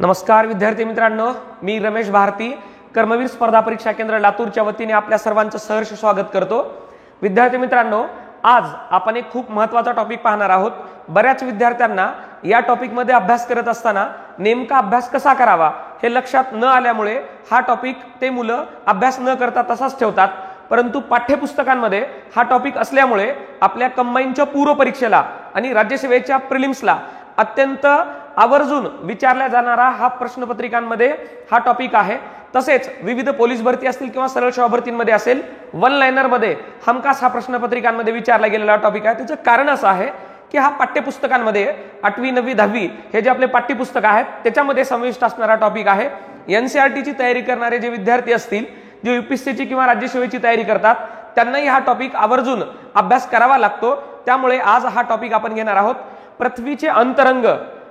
नमस्कार विद्यार्थी मित्रांनो, मी रमेश भारती, कर्मवीर स्पर्धा परीक्षा केंद्र लातूरच्या वतीने आपल्या सर्वांचं सहर्ष स्वागत करतो। विद्यार्थी मित्रांनो, आज आपण एक खूप महत्त्वाचा टॉपिक पाहणार आहोत। बऱ्याच विद्यार्थ्यांना या टॉपिक मध्ये अभ्यास करत असताना नेमका अभ्यास कसा करावा हे लक्षात न आल्यामुळे हा टॉपिक ते मुलं अभ्यास न करता तसाच ठेवतात। परंतु पाठ्यपुस्तकांमध्ये हा टॉपिक असल्यामुळे आपल्या कंबाईनच्या पूर्व परीक्षेला आणि राज्यसेवेच्या प्रिलिम्सला अत्यंत आवर्जून विचारला जाणारा हा प्रश्नपत्रिकांमध्ये हा टॉपिक आहे। तसेच विविध पोलीस भरती असतील किंवा सरळ सेवा भरतींमध्ये असेल, वन लाइनर मध्ये हमखास हा प्रश्नपत्रिकांमध्ये विचारला गेलेला टॉपिक आहे। त्याचं कारण असं आहे की हा पाठ्यपुस्तकांमध्ये 8वी 9वी 10वी हे जे आपले पाठ्यपुस्तक आहेत त्याच्यामध्ये समाविष्ट असणारा टॉपिक आहे। एनसीईआरटीची तयारी करणारे जे विद्यार्थी असतील, जे यूपीएससीची किंवा राज्यसेवेची तयारी करतात, त्यांनाही हा टॉपिक आवर्जून अभ्यास करावा लागतो। त्यामुळे आज हा टॉपिक आपण घेणार आहोत। पृथ्वीचे अंतरंग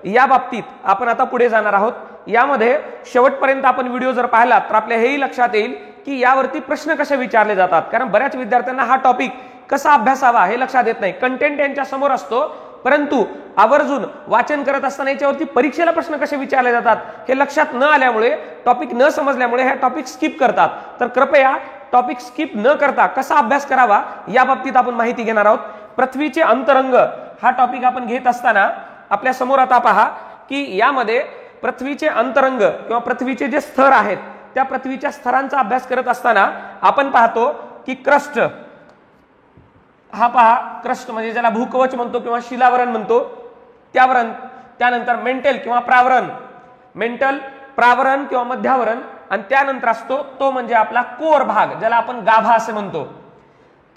या बाबतीत आपण आता पुढे जाणार आहोत। यामध्ये शेवटपर्यंत आपण व्हिडिओ जर पाहिला तर आपल्या हेही लक्षात येईल की यावरती प्रश्न कसे विचारले जातात। कारण बऱ्याच विद्यार्थ्यांना हा टॉपिक कसा अभ्यासावा हे लक्षात येत नाही। कंटेंट यांच्या समोर असतो, परंतु आवर्जून वाचन करत असताना याच्यावरती परीक्षेला प्रश्न कसे विचारले जातात हे लक्षात न आल्यामुळे, टॉपिक न समजल्यामुळे हे टॉपिक स्किप करतात। तर कृपया टॉपिक स्किप न करता कसा अभ्यास करावा या बाबतीत आपण माहिती घेणार आहोत। पृथ्वीचे अंतरंग हा टॉपिक आपण घेत असताना आपल्या समोर आता पहा की यामध्ये पृथ्वीचे अंतरंग किंवा पृथ्वीचे जे स्तर आहेत त्या पृथ्वीच्या स्तरांचा अभ्यास करत असताना आपण पाहतो की क्रस्ट हा पहा, क्रस्ट म्हणजे ज्याला भूकवच म्हणतो किंवा शिलावरण म्हणतो, त्यानंतर मेंटल किंवा प्रावरण, मेंटल, प्रावरण किंवा मध्यावरण, आणि त्यानंतर असतो तो म्हणजे आपला कोर भाग ज्याला आपण गाभा असे म्हणतो।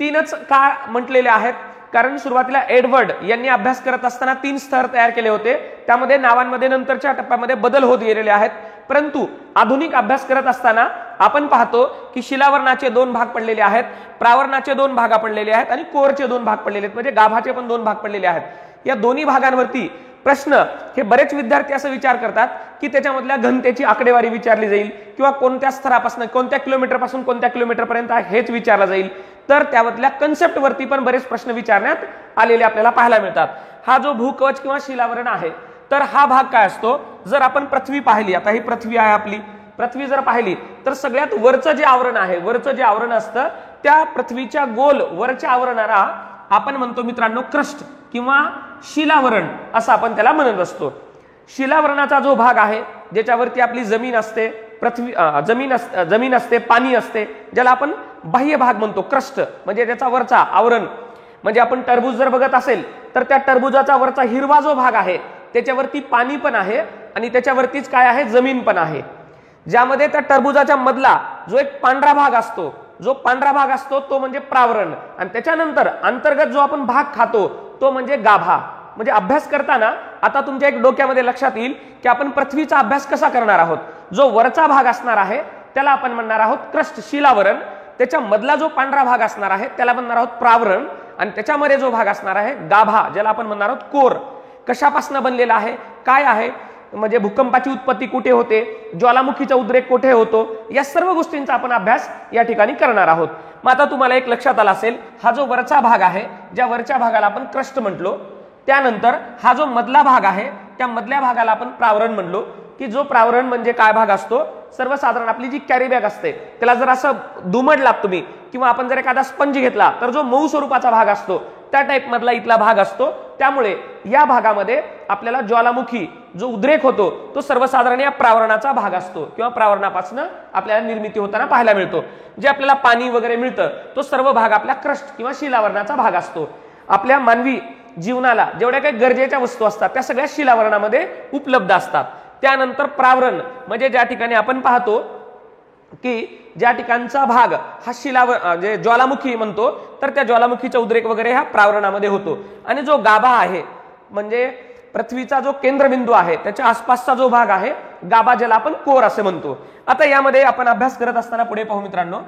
तीनच का म्हटलेले आहेत? कारण सुरुवातीला एडवर्ड यांनी अभ्यास करत असताना 3 स्तर तयार केले होते। त्यामध्ये नावांमध्ये नंतरच्या टप्प्यामध्ये बदल होत गेलेले आहेत। परंतु आधुनिक अभ्यास करत असताना आपण पाहतो की शिलावरणाचे 2 भाग पडलेले आहेत, प्रावरणाचे 2 भाग पडलेले आहेत आणि कोरचे 2 भाग पडलेले आहेत, म्हणजे गाभाचे पण 2 भाग पडलेले आहेत। या दोन्ही भागांवरती प्रश्न हे बरेच विद्यार्थी असं विचार करतात की त्याच्यामधल्या घनतेची आकडेवारी विचारली जाईल किंवा कोणत्या स्तरापासून कोणत्या किलोमीटर पासून कोणत्या किलोमीटर पर्यंत हेच विचारलं जाईल। तर त्यामधल्या कन्सेप्ट वरती पण बरेच प्रश्न विचारण्यात आलेले आपल्याला पाहायला मिळतात। हा जो भूकवच किंवा शिलावरण आहे, तर हा भाग काय असतो? जर आपण पृथ्वी पाहिली, आता ही पृथ्वी आहे आपली, पृथ्वी जर पाहिली तर सगळ्यात वरचं जे आवरण आहे, वरचं जे आवरण असतं त्या पृथ्वीच्या गोल वरच्या आवरणाला आपण म्हणतो मित्रांनो क्रस्ट किंवा शिलावरण असं आपण त्याला म्हणत असतो। शिलावरणाचा जो भाग आहे ज्याच्यावरती आपली जमीन असते, पृथ्वी जमीन असते, पाणी असते, ज्याला आपण बाह्य भाग म्हणतो, क्रस्ट म्हणजे त्याचा वरचा आवरण। म्हणजे आपण टरबूज जर बघत असेल तर त्या टरबुजाचा वरचा हिरवा जो भाग आहे त्याच्यावरती पाणी पण आहे आणि त्याच्यावरतीच काय आहे, जमीन पण आहे। ज्यामध्ये त्या टरबुजाच्या मधला जो एक पांढरा भाग असतो, जो पांढरा भाग असतो तो म्हणजे प्रावरण, आणि त्याच्यानंतर अंतर्गत जो आपण भाग खातो तो म्हणजे गाभा। म्हणजे अभ्यास करताना आता तुमच्या एक डोक्यामध्ये लक्षात येईल की आपण पृथ्वीचा अभ्यास कसा करणार आहोत। जो वरचा भाग असणार आहे त्याला आपण म्हणणार आहोत क्रस्ट, शिलावरण, त्याच्या मधला जो पांढरा भाग असणार आहे त्याला म्हणणार आहोत प्रावरण, आणि त्याच्यामध्ये जो भाग असणार आहे गाभा ज्याला आपण म्हणणार आहोत कोर। कशापासून बनलेला आहे, काय आहे, म्हणजे भूकंपाची उत्पत्ती कुठे होते, ज्वालामुखीचा उद्रेक कुठे होतो, या सर्व गोष्टींचा आपण अभ्यास या ठिकाणी करणार आहोत। मग आता तुम्हाला एक लक्षात आला असेल, हा जो वरचा भाग आहे, ज्या वरच्या भागाला आपण क्रस्ट म्हटलो, त्यानंतर हा जो मधला भाग आहे त्या मधल्या भागाला आपण प्रावरण म्हणलो। की जो प्रावरण म्हणजे काय भाग असतो, सर्वसाधारण आपली जी कॅरी बॅग असते त्याला जर असं दुमडलात तुम्ही किंवा आपण जर एखादा स्पंज घेतला तर जो मऊ स्वरूपाचा भाग असतो त्या टाइप मधला इथला भाग असतो। त्यामुळे या भागामध्ये आपल्याला ज्वालामुखी जो उद्रेक होतो तो सर्वसाधारण या प्रावरणाचा भाग असतो किंवा प्रावरणापासून आपल्याला निर्मिती होताना पाहायला मिळतो। जे आपल्याला पाणी वगैरे मिळतं तो सर्व भाग आपल्या क्रस्ट किंवा शिलावरणाचा भाग असतो। आपल्या मानवी जीवनाला जेवढ्या काही गरजेच्या वस्तू असतात त्या सगळ्या शिलावरणामध्ये उपलब्ध असतात। त्यानंतर प्रावरण म्हणजे ज्या ठिकाणी आपण पाहतो की ज्या ठिकाणचा भाग हा जे ज्वालामुखी म्हणतो तर त्या ज्वालामुखीचा उद्रेक वगैरे हा प्रावरणामध्ये होतो। आणि जो गाभा आहे म्हणजे पृथ्वीचा जो केंद्रबिंदू आहे त्याच्या आसपासचा जो भाग आहे गाभा ज्याला आपण कोर असे म्हणतो। आता यामध्ये आपण अभ्यास करत असताना पुढे पाहू मित्रांनो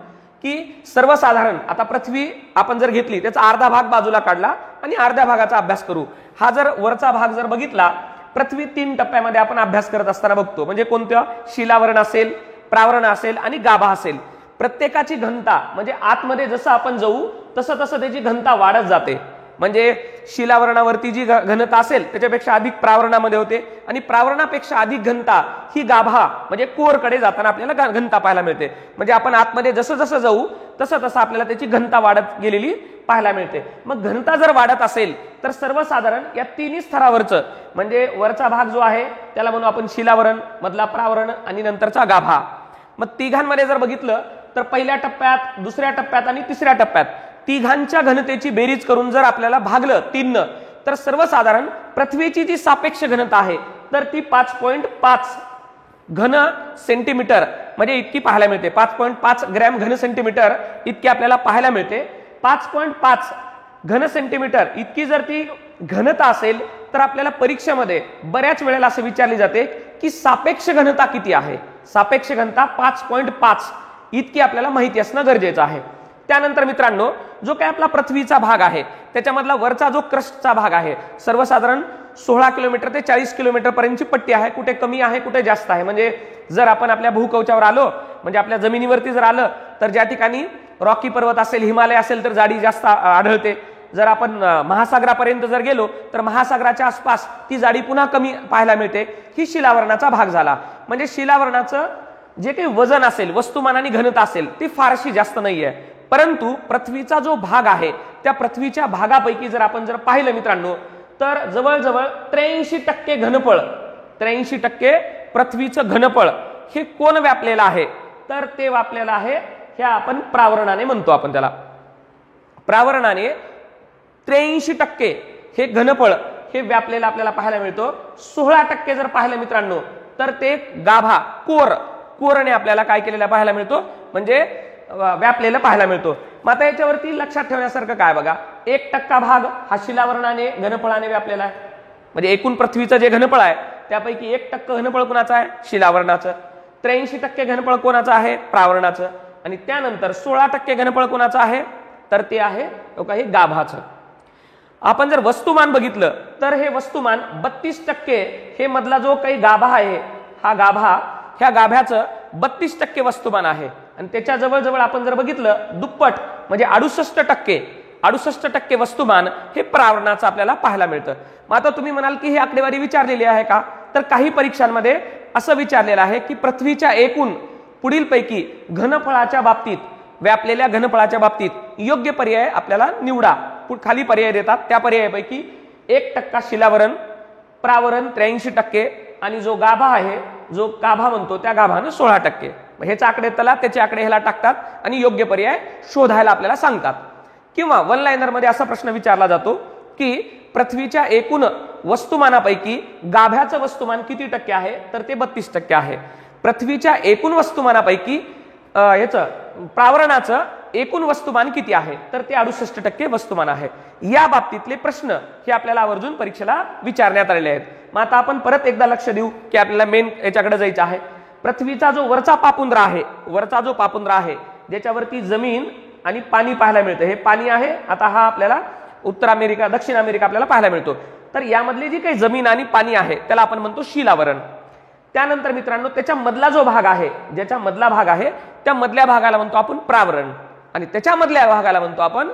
की सर्वसाधारण आता पृथ्वी आपण जर घेतली त्याचा अर्धा भाग बाजूला काढला आणि अर्ध्या भागाचा अभ्यास करू। हा जर वरचा भाग जर बघितला, पृथ्वी 3 टप्प्यामध्ये आपण अभ्यास करत असताना बघतो, म्हणजे कोणत्या, शिलावरण असेल, प्रावरण असेल आणि गाभा असेल। प्रत्येकाची घनता म्हणजे आतमध्ये जसं आपण जाऊ तसं तसं त्याची घनता वाढत जाते। म्हणजे शिलावरणावरती जी घनता असेल त्याच्यापेक्षा अधिक प्रावरणामध्ये होते, आणि प्रावरणापेक्षा अधिक घनता ही गाभा म्हणजे कोरकडे जाताना आपल्याला घनता पाहायला मिळते. म्हणजे आपण आतमध्ये जसं जसं जाऊ तसं तसं आपल्याला त्याची घनता वाढत गेलेली पाहायला मिळते. मग घनता जर वाढत असेल तर सर्वसाधारण या तिन्ही स्तरावरचं म्हणजे वरचा भाग जो आहे त्याला म्हणू आपण शिलावरण, मधला प्रावरण आणि नंतरचा गाभा. मग तिघांमध्ये जर बघितलं तर पहिल्या टप्प्यात, दुसऱ्या टप्प्यात आणि तिसऱ्या टप्प्यात तिघांच्या घनतेची बेरीज करून जर आपल्याला भागलं 3 तर सर्वसाधारण पृथ्वीची जी सापेक्ष घनता आहे तर ती 5.5 घन सेंटीमीटर म्हणजे इतकी पाहायला मिळते. 5.5 ग्रॅम घन सेंटीमीटर इतकी आपल्याला पाहायला मिळते. 5.5 घन सेंटीमीटर इतकी जर ती घनता असेल तर आपल्याला परीक्षेमध्ये बऱ्याच वेळेला असं विचारले जाते की सापेक्ष घनता किती आहे. सापेक्ष घनता 5.5 इतकी आपल्याला माहिती असणं गरजेचं आहे. त्यानंतर मित्रांनो जो काही आपला पृथ्वीचा भाग आहे त्याच्यामधला वरचा जो क्रस्टचा भाग आहे सर्वसाधारण 16 किलोमीटर ते 40 किलोमीटर पर्यंतची पट्टी आहे. कुठे कमी आहे कुठे जास्त आहे. म्हणजे जर आपण आपल्या भूकवचावर आलो म्हणजे आपल्या जमिनीवरती जर आलं तर ज्या ठिकाणी रॉकी पर्वत असेल, हिमालय असेल तर जाडी जास्त आढळते. जर आपण महासागरापर्यंत जर गेलो तर महासागराच्या आसपास ती जाडी पुन्हा कमी पाहायला मिळते. ही शिलावरणाचा भाग झाला. म्हणजे शिलावरणाचं जे काही वजन असेल, वस्तुमान आणि घनता असेल ती फारशी जास्त नाहीये. परंतु पृथ्वीचा जो भाग आहे त्या पृथ्वीच्या भागापैकी जर आपण जर पाहिलं मित्रांनो तर जवळजवळ 83% घनफळ, 83% पृथ्वीचं घनफळ हे कोण व्यापलेलं आहे तर ते व्यापलेलं आहे ह्या आपण प्रावरणाने म्हणतो. आपण त्याला प्रावरणाने 83% हे घनफळ हे व्यापलेलं आपल्याला पाहायला मिळतो. 16% जर पाहिलं मित्रांनो तर ते गाभा कोरने आपल्याला काय केलेलं पाहायला मिळतो म्हणजे व्यापलेलं पाहायला मिळतो. मग आता याच्यावरती लक्षात ठेवण्यासारखं काय बघा, 1% भाग हा शिलावरणाने घनफळाने व्यापलेला आहे. म्हणजे एकूण पृथ्वीचं जे घनफळ आहे त्यापैकी 1% घनफळ कोणाचं आहे, शिलावरणाचं. 83% घनफळ कोणाचं आहे, प्रावरणाचं. आणि त्यानंतर 16% घनफळ कोणाचं आहे तर ते आहे काही गाभाचं. आपण जर वस्तुमान बघितलं तर हे वस्तुमान 32% हे मधला जो काही गाभा आहे हा गाभा, ह्या गाभ्याचं 32% वस्तुमान आहे. आणि त्याच्या जवळजवळ आपण जर बघितलं दुप्पट म्हणजे 68% वस्तुमान हे प्रावरणाचं आपल्याला पाहायला मिळतं. मग आता तुम्ही म्हणाल की ही आकडेवारी विचारलेली आहे का, तर काही परीक्षांमध्ये असं विचारलेलं आहे की पृथ्वीच्या एकूण पुढीलपैकी घनफळाच्या बाबतीत, व्यापलेल्या घनफळाच्या बाबतीत योग्य पर्याय आपल्याला निवडा. खाली पर्याय देतात त्या पर्यायापैकी 1% शिलावरण, प्रावरण 83% आणि जो गाभा आहे, जो गाभा म्हणतो त्या गाभानं 16%. हेच आकडे त्याला त्याचे आकडे ह्याला टाकतात आणि योग्य पर्याय शोधायला आपल्याला सांगतात. किंवा वन लाइनर मध्ये असा प्रश्न विचारला जातो की पृथ्वीच्या एकूण वस्तुमानापैकी गाभ्याचं वस्तुमान किती टक्के आहे तर ते 32% आहे. पृथ्वीच्या एकूण वस्तुमानापैकी प्रावरणाचं एकूण वस्तुमान किती आहे तर ते 68% वस्तुमान आहे. या बाबतीतले प्रश्न हे आपल्याला आवर्जून परीक्षेला विचारण्यात आलेले आहेत. मग आता आपण परत एकदा लक्ष देऊ की आपल्याला मेन याच्याकडे जायचं आहे. पृथ्वीचा जो वरचा पापुंद्रा आहे, ज्याच्यावरती जमीन आणि पाणी पाहायला मिळतं, हे पाणी आहे. आता हा आपल्याला उत्तर अमेरिका, दक्षिण अमेरिका आपल्याला पाहायला मिळतो. तर यामधली जी काही जमीन आणि पाणी आहे त्याला आपण म्हणतो शिलावरण. त्यानंतर मित्रांनो त्याच्या मधला जो भाग आहे, ज्याच्या मधला भाग आहे त्या मधल्या भागाला म्हणतो आपण प्रावरण आणि त्याच्या मधल्या भागाला म्हणतो आपण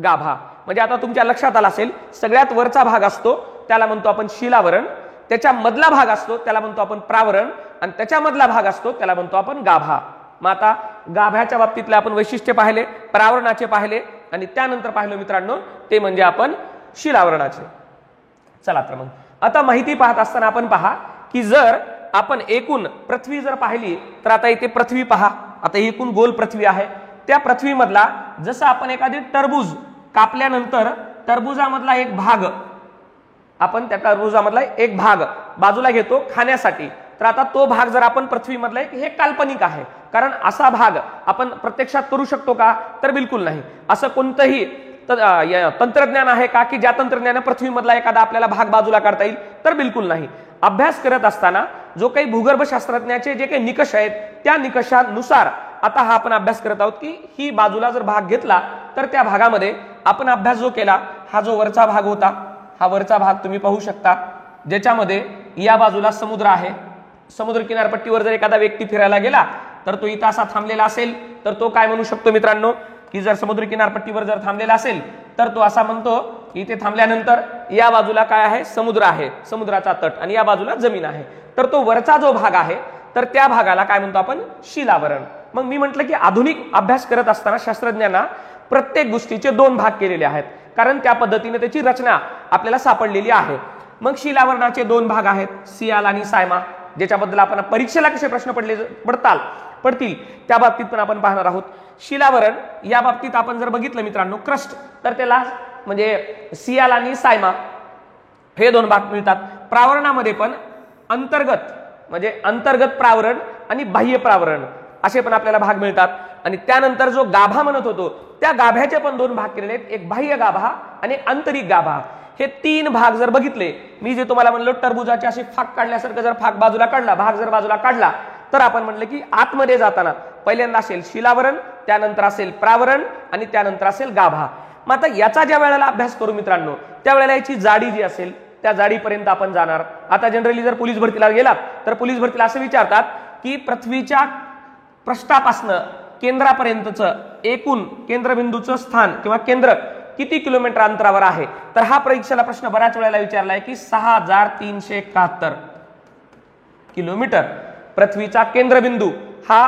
गाभा. म्हणजे आता तुमच्या लक्षात आलं असेल सगळ्यात वरचा भाग असतो त्याला म्हणतो आपण शिलावरण, त्याच्या मधला भाग असतो त्याला म्हणतो आपण प्रावरण आणि त्याच्या मधला भाग असतो त्याला म्हणतो आपण गाभा. मग आता गाभ्याच्या बाबतीतले आपण वैशिष्ट्य पाहिले, प्रावरणाचे पाहिले आणि त्यानंतर पाहिलं मित्रांनो ते म्हणजे आपण शिलावरणाचे. चला तर मग आता माहिती पाहत असताना आपण पहा की जर आपण एकूण पृथ्वी जर पाहिली तर आता इथे पृथ्वी पहा. आता एकूण गोल पृथ्वी आहे. त्या पृथ्वीमधला जसं आपण एखादी टरबूज कापल्यानंतर टरबुजामधला एक भाग, आपण त्या टरबुजामधला एक भाग बाजूला घेतो खाण्यासाठी, तर आता तो भाग जर आपण पृथ्वीमधला हे काल्पनिक आहे. कारण असा भाग आपण प्रत्यक्षात करू शकतो का तर बिलकुल नाही. असं कोणतंही तंत्रज्ञान आहे का की ज्या तंत्रज्ञानाने पृथ्वीमधला एखादा आपल्याला भाग बाजूला काढता येईल तर बिलकुल नाही. अभ्यास करत असताना जो काही भूगर्भशास्त्रज्ञाचे जे काही निकष आहेत त्या निकषानुसार आता हा आपण अभ्यास करत आहोत की ही बाजूला जर भाग घेतला तर त्या भागामध्ये आपण अभ्यास जो केला, हा जो वरचा भाग होता, हा वरचा भाग तुम्ही पाहू शकता ज्याच्यामध्ये या बाजूला समुद्र आहे. समुद्र किनारपट्टीवर जर एखादा व्यक्ती फिरायला गेला तर तो इथं असा थांबलेला असेल तर तो काय म्हणू शकतो मित्रांनो की जर समुद्र किनारपट्टीवर जर थांबलेला असेल तर तो असा म्हणतो इथे थांबल्यानंतर या बाजूला काय आहे, समुद्र आहे, समुद्राचा तट, आणि या बाजूला जमीन आहे. तर तो वरचा जो भाग आहे तर त्या भागाला काय म्हणतो आपण, शिलावरण. मग मी म्हटलं की आधुनिक अभ्यास करत असताना शास्त्रज्ञांना प्रत्येक गोष्टीचे दोन भाग केलेले आहेत, कारण त्या पद्धतीने त्याची रचना आपल्याला सापडलेली आहे. मग शिलावरणाचे दोन भाग आहेत, सियाल आणि सायमा, ज्याच्याबद्दल आपण परीक्षेला कसे प्रश्न पडतील त्या बाबतीत पण आपण पाहणार आहोत. शिलावरण या बाबतीत आपण जर बघितलं मित्रांनो, क्रस्ट, तर त्याला म्हणजे सियाल आणि सायमा हे दोन भाग मिळतात. प्रावरणामध्ये पण अंतर्गत म्हणजे अंतर्गत प्रावरण आणि बाह्य प्रावरण असे पण आपल्याला भाग मिळतात. आणि त्यानंतर जो गाभा म्हणत होतो त्या गाभ्याचे पण दोन भाग केलेले आहेत, एक बाह्य गाभा आणि आंतरिक गाभा. हे तीन भाग जर बघितले, मी जे तुम्हाला म्हणलो टरबुजाचे असे फाक काढल्यासारखं जर भाग बाजूला काढला तर आपण म्हटलं की आतमध्ये जाताना पहिल्यांदा असेल शिलावरण, त्यानंतर असेल प्रावरण आणि त्यानंतर असेल गाभा. मग आता याचा ज्या वेळेला अभ्यास करू मित्रांनो, त्यावेळेला याची जाडी जी असेल त्या जाडीपर्यंत आपण जाणार. आता जनरली जर पोलीस भरतीला गेलात तर पोलीस भरतीला असं विचारतात की पृथ्वीच्या पृष्ठापासून केंद्रापर्यंतचं एकूण केंद्रबिंदूचं स्थान किंवा केंद्र किती किलोमीटर अंतरावर आहे. तर हा परीक्षेला प्रश्न बऱ्याच वेळेला विचारलाय की 6371 किलोमीटर पृथ्वीचा केंद्रबिंदू हा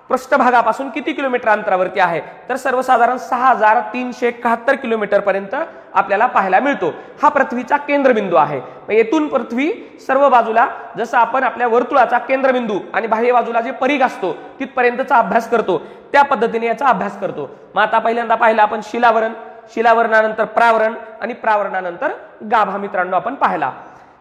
पृष्ठभागापासून किती किलोमीटर अंतरावरती आहे. तर सर्वसाधारण 6371 किलोमीटर पर्यंत आपल्याला पाहायला मिळतो. हा पृथ्वीचा केंद्रबिंदू आहे. येथून पृथ्वी सर्व बाजूला जसं आपण आपल्या वर्तुळाचा केंद्रबिंदू आणि बाह्य बाजूला जे परिघ असतो तिथपर्यंतचा अभ्यास करतो, त्या पद्धतीने याचा अभ्यास करतो. मग आता पहिल्यांदा पाहिलं आपण शिलावरण, शिलावरणानंतर प्रावरण आणि प्रावरणानंतर गाभा मित्रांनो आपण पाहिला.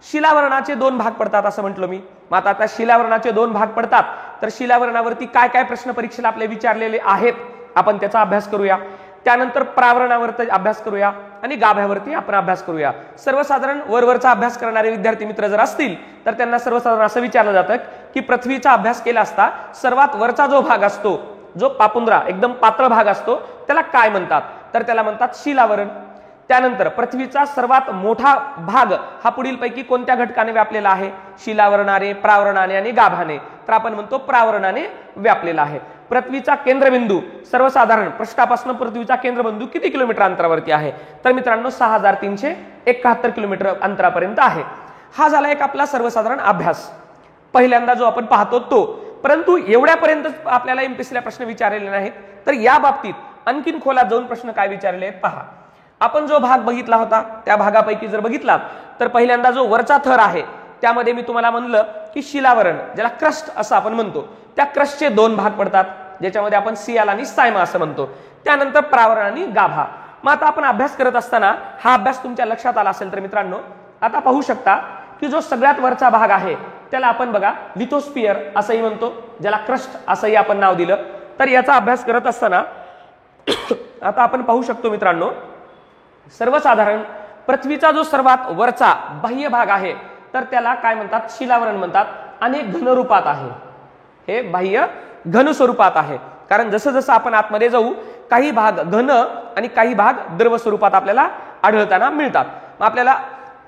शिलावरणाचे दोन भाग पडतात असं म्हटलं मी. मग आता शिलावरणाचे दोन भाग पडतात तर शिलावरणावरती काय काय प्रश्न परीक्षेला आपले विचारलेले आहेत आपण त्याचा अभ्यास करूया. त्यानंतर प्रावरणावरती अभ्यास करूया आणि गाभ्यावरती आपण अभ्यास करूया. सर्वसाधारण वरवरचा अभ्यास करणारे विद्यार्थी मित्र जर असतील तर त्यांना सर्वसाधारण असं विचारलं जातं की पृथ्वीचा अभ्यास केला असता सर्वात वरचा जो भाग असतो, जो पापुंद्रा एकदम पातळ भाग असतो, त्याला काय म्हणतात. तर त्याला म्हणतात शिलावरण. त्यानंतर पृथ्वीचा सर्वात मोठा भाग हा पुढीलपैकी कोणत्या घटकाने व्यापलेला आहे, शिलावरणाने, प्रावरणाने आणि गाभाने. तर आपण म्हणतो प्रावरणाने व्यापलेला आहे. पृथ्वीचा केंद्रबिंदू सर्वसाधारण पृष्ठापासून पृथ्वीचा केंद्रबिंदू किती किलोमीटर अंतरावरती आहे. तर मित्रांनो 6371 किलोमीटर अंतरापर्यंत आहे. हा झाला एक आपला सर्वसाधारण अभ्यास पहिल्यांदा जो आपण पाहतो तो. परंतु एवढ्यापर्यंत आपल्याला एमपीएससीला प्रश्न विचारलेले नाहीत. तर या बाबतीत आणखीन खोलात जाऊन प्रश्न काय विचारले आहेत पहा. आपण जो भाग बघितला होता त्या भागापैकी जर बघितला तर पहिल्यांदा जो वरचा थर आहे त्यामध्ये मी तुम्हाला म्हणलं की शिलावरण, ज्याला क्रस्ट असं आपण म्हणतो, त्या क्रस्टचे दोन भाग पडतात ज्याच्यामध्ये आपण सियाल आणि सायमा असं म्हणतो. त्यानंतर प्रावरण आणि गाभा. मग आता आपण अभ्यास करत असताना हा अभ्यास तुमच्या लक्षात आला असेल तर मित्रांनो आता पाहू शकता की जो सगळ्यात वरचा भाग आहे त्याला आपण बघा लिथोस्फियर असंही म्हणतो, ज्याला क्रस्ट असंही आपण नाव दिलं. तर याचा अभ्यास करत असताना आता आपण पाहू शकतो मित्रांनो, सर्वसाधारण पृथ्वीचा जो सर्वात वरचा बाह्य भाग आहे तर त्याला काय म्हणतात, शिलावरण म्हणतात. आणि घनरूपात आहे, हे बाह्य घन स्वरूपात आहे. कारण जसं जसं आपण आतमध्ये जाऊ काही भाग घन आणि काही भाग द्रव स्वरूपात आपल्याला आढळताना मिळतात. आपल्याला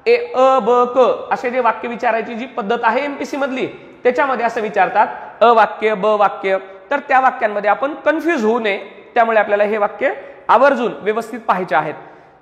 अ ब क असे जे वाक्य विचारायची जी पद्धत आहे एमपीसी मधली त्याच्यामध्ये असं विचारतात अ वाक्य ब वाक्य. तर त्या वाक्यांमध्ये आपण कन्फ्युज होऊ नये, त्यामुळे आपल्याला हे वाक्य आवर्जून व्यवस्थित पाहायचे आहेत.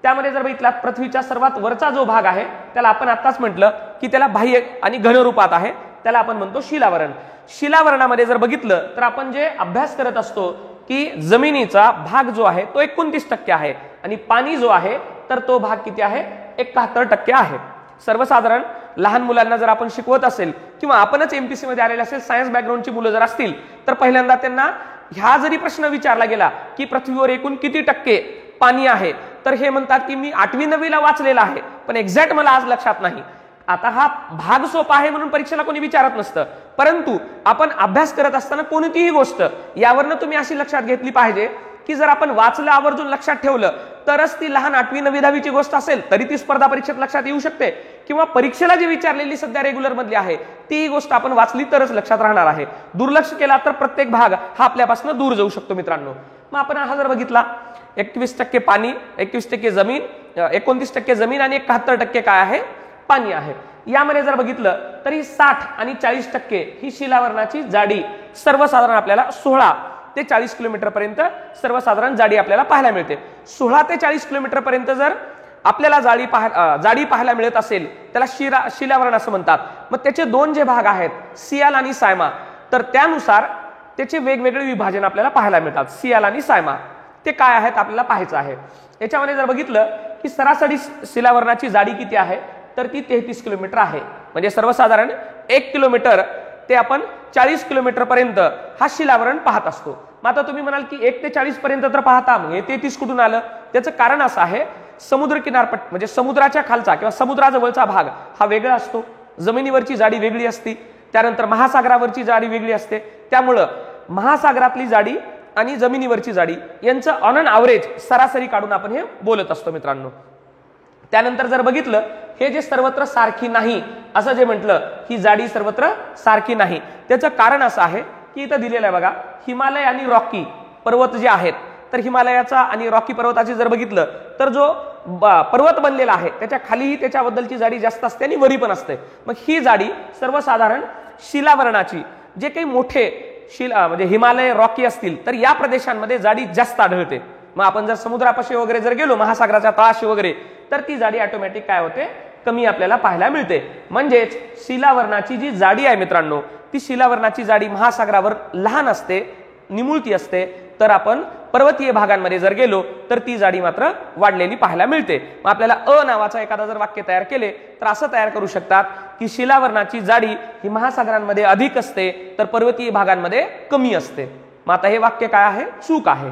त्यामध्ये जर बघितलात पृथ्वीचा सर्वात वरचा जो भाग आहे त्याला आपण आताच म्हटलं की त्याला बाह्य आणि घन रूपात आहे, त्याला आपण म्हणतो शिलावरण. शिलावरणामध्ये जर बघितलं तर आपण जे अभ्यास करत असतो की जमिनीचा भाग जो आहे तो 29% आहे आणि पाणी जो आहे तर तो भाग किती आहे, 71% आहे. सर्वसाधारण लहान मुलांना जर आपण शिकवत असेल किंवा आपणच एमपीसी मध्ये आलेले असेल, सायन्स बॅकग्राऊंडची मुलं जर असतील तर पहिल्यांदा त्यांना ह्या जरी प्रश्न विचारला गेला की पृथ्वीवर एकूण किती टक्के पाणी आहे तर हे म्हणतात की मी 8वी 9वीला वाचलेला आहे पण एक्झॅक्ट मला आज लक्षात नाही. आता हा भाग सोपा आहे म्हणून परीक्षेला कोणी विचारत नसतं, परंतु आपण अभ्यास करत असताना कोणतीही गोष्ट यावरनं तुम्ही अशी लक्षात घेतली पाहिजे की जर आपण वाचलं आवर्जून लक्षात ठेवलं तरच ती लहान 8वी 9वी 10वीची गोष्ट असेल तरी ती स्पर्धा परीक्षेत लक्षात येऊ शकते, किंवा परीक्षेला जी विचारलेली सध्या रेग्युलर मधली आहे ती गोष्ट आपण वाचली तरच लक्षात राहणार आहे. दुर्लक्ष केला तर प्रत्येक भाग हा आपल्यापासून दूर जाऊ शकतो मित्रांनो. मग आपण हा जर बघितला 21% पाणी, 21% जमीन, 29% जमीन आणि 71% काय आहे, पाणी आहे. यामध्ये जर बघितलं तरी 60 आणि 40% ही शिलावरणाची जाडी सर्वसाधारण आपल्याला 16 ते 40 किलोमीटर पर्यंत सर्वसाधारण जाडी आपल्याला पाहायला मिळते. 16 ते 40 किलोमीटर पर्यंत जर आपल्याला जाडी पाहायला मिळत असेल त्याला शिलावरण असं म्हणतात. मग त्याचे दोन जे भाग आहेत सियाल आणि सायमा, तर त्यानुसार त्याचे वेगवेगळे विभाजन आपल्याला पाहायला मिळतात. सियाल आणि सायमा ते काय आहेत आपल्याला पाहायचं आहे. याच्यामध्ये जर बघितलं की सरासरी शिलावरणाची जाडी किती आहे तर ती 33 किलोमीटर आहे. म्हणजे सर्वसाधारण 1 किलोमीटर ते आपण 40 किलोमीटर पर्यंत हा शिलावरण पाहत असतो. मग आता तुम्ही म्हणाल की 1 ते 40 पर्यंत तर पाहता, मग 33 कुठून आलं? त्याचं कारण असं आहे, समुद्र किनारपट्टी म्हणजे समुद्राच्या खालचा किंवा समुद्राजवळचा भाग हा वेगळा असतो, जमिनीवरची जाडी वेगळी असते, त्यानंतर महासागरावरची जाडी वेगळी असते. त्यामुळं महासागरातली जाडी आणि जमिनीवरची जाडी यांचं ऑन अन ॲव्हरेज सरासरी काढून आपण हे बोलत असतो मित्रांनो. त्यानंतर जर बघितलं हे जे सर्वत्र सारखी नाही असं जे म्हटलं, ही जाडी सर्वत्र सारखी नाही, त्याचं कारण असं आहे की इथं दिलेलं आहे बघा, हिमालय आणि रॉकी पर्वत जे आहेत, तर हिमालयाचा आणि रॉकी पर्वताची जर बघितलं तर जो पर्वत बनलेला आहे त्याच्या खालीही त्याच्याबद्दलची जाडी जास्त असते आणि वरी पण असते. मग ही जाडी सर्वसाधारण शिलावरणाची जे काही मोठे म्हणजे हिमालय रॉकी असतील तर या प्रदेशांमध्ये जाडी जास्त आढळते. मग आपण जर समुद्रापाशी वगैरे जर गेलो, महासागराच्या तळाशी वगैरे, तर ती जाडी ऑटोमॅटिक काय होते, कमी आपल्याला पाहायला मिळते. म्हणजेच शिलावरणाची जी जाडी आहे मित्रांनो, ती शिलावरणाची जाडी महासागरावर लहान असते, निमुळती असते, तर आपण पर्वतीय भागांमध्ये जर गेलो तर ती जाडी मात्र वाढलेली पाहायला मिळते. मग आपल्याला अ नावाचा एखादा जर वाक्य तयार केले तर असं तयार करू शकतात की शिलावरणाची जाडी ही महासागरांमध्ये अधिक असते तर पर्वतीय भागांमध्ये कमी असते. मग आता हे वाक्य काय आहे, चूक आहे.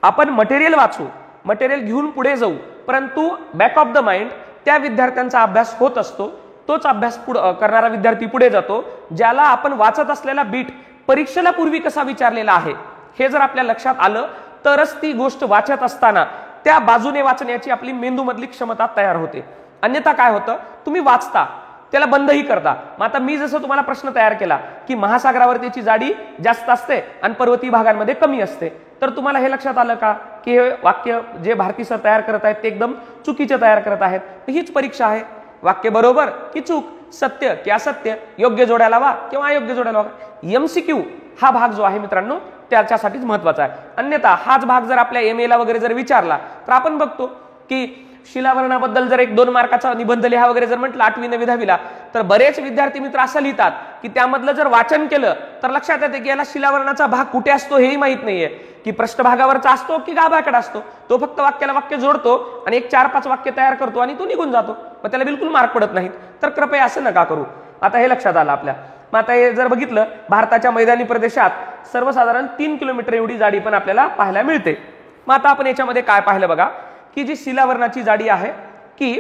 आपण मटेरियल वाचू, मटेरियल घेऊन पुढे जाऊ, परंतु बॅक ऑफ द माइंड त्या विद्यार्थ्यांचा अभ्यास होत असतो. तोच अभ्यास करणारा विद्यार्थी पुढे जातो ज्याला आपण वाचत असलेला बीट परीक्षेला पूर्वी कसा विचारलेला आहे हे जर आपल्या लक्षात आलं तरच ती गोष्ट वाचत असताना त्या बाजूने वाचण्याची आपली मेंदूमधली क्षमता तयार होते. अन्यथा काय होतं, तुम्ही वाचता त्याला बंदही करता. मग आता मी जसं तुम्हाला प्रश्न तयार केला की महासागरावर त्याची जाडी जास्त असते आणि पर्वतीय भागांमध्ये कमी असते, तर तुम्हाला हे लक्षात आलं का की हे वाक्य जे भारती सर तयार करत आहेत ते एकदम चुकीचे तयार करत आहेत. हीच परीक्षा आहे, वाक्य बरोबर की चूक, सत्य की असत्य, योग्य जोड्या लावा किंवा अयोग्य जोड्या लावा. MCQ हा भाग जो आहे मित्रांनो त्याच्यासाठीच महत्वाचा आहे. अन्यथा हाच भाग जर आपल्या MA ला वगैरे जर विचारला तर आपण बघतो की शिलावरणाबद्दल जर 1-2 मार्काचा निबंध लिहा वगैरे जर म्हटलं 8वी 9वी 10वीला, तर बरेच विद्यार्थी मित्र असं लिहितात की त्यामधलं जर वाचन केलं तर लक्षात येते की याला शिलावरणाचा भाग कुठे असतो हेही माहित नाहीये, की पृष्ठभागावरचा असतो की गाभाकडे असतो. तो फक्त वाक्याला वाक्य जोडतो आणि एक 4-5 वाक्य तयार करतो आणि तो निघून जातो, मग त्याला बिलकुल मार्क पडत नाहीत. तर कृपया असं नका करू. आता हे लक्षात आलं आपल्या. मग आता हे जर बघितलं, भारताच्या मैदानी प्रदेशात सर्वसाधारण 3 किलोमीटर एवढी जाडी पण आपल्याला पाहायला मिळते. मग आता आपण याच्यामध्ये काय पाहिलं बघा की जी शिलावरणाची जाडी आहे की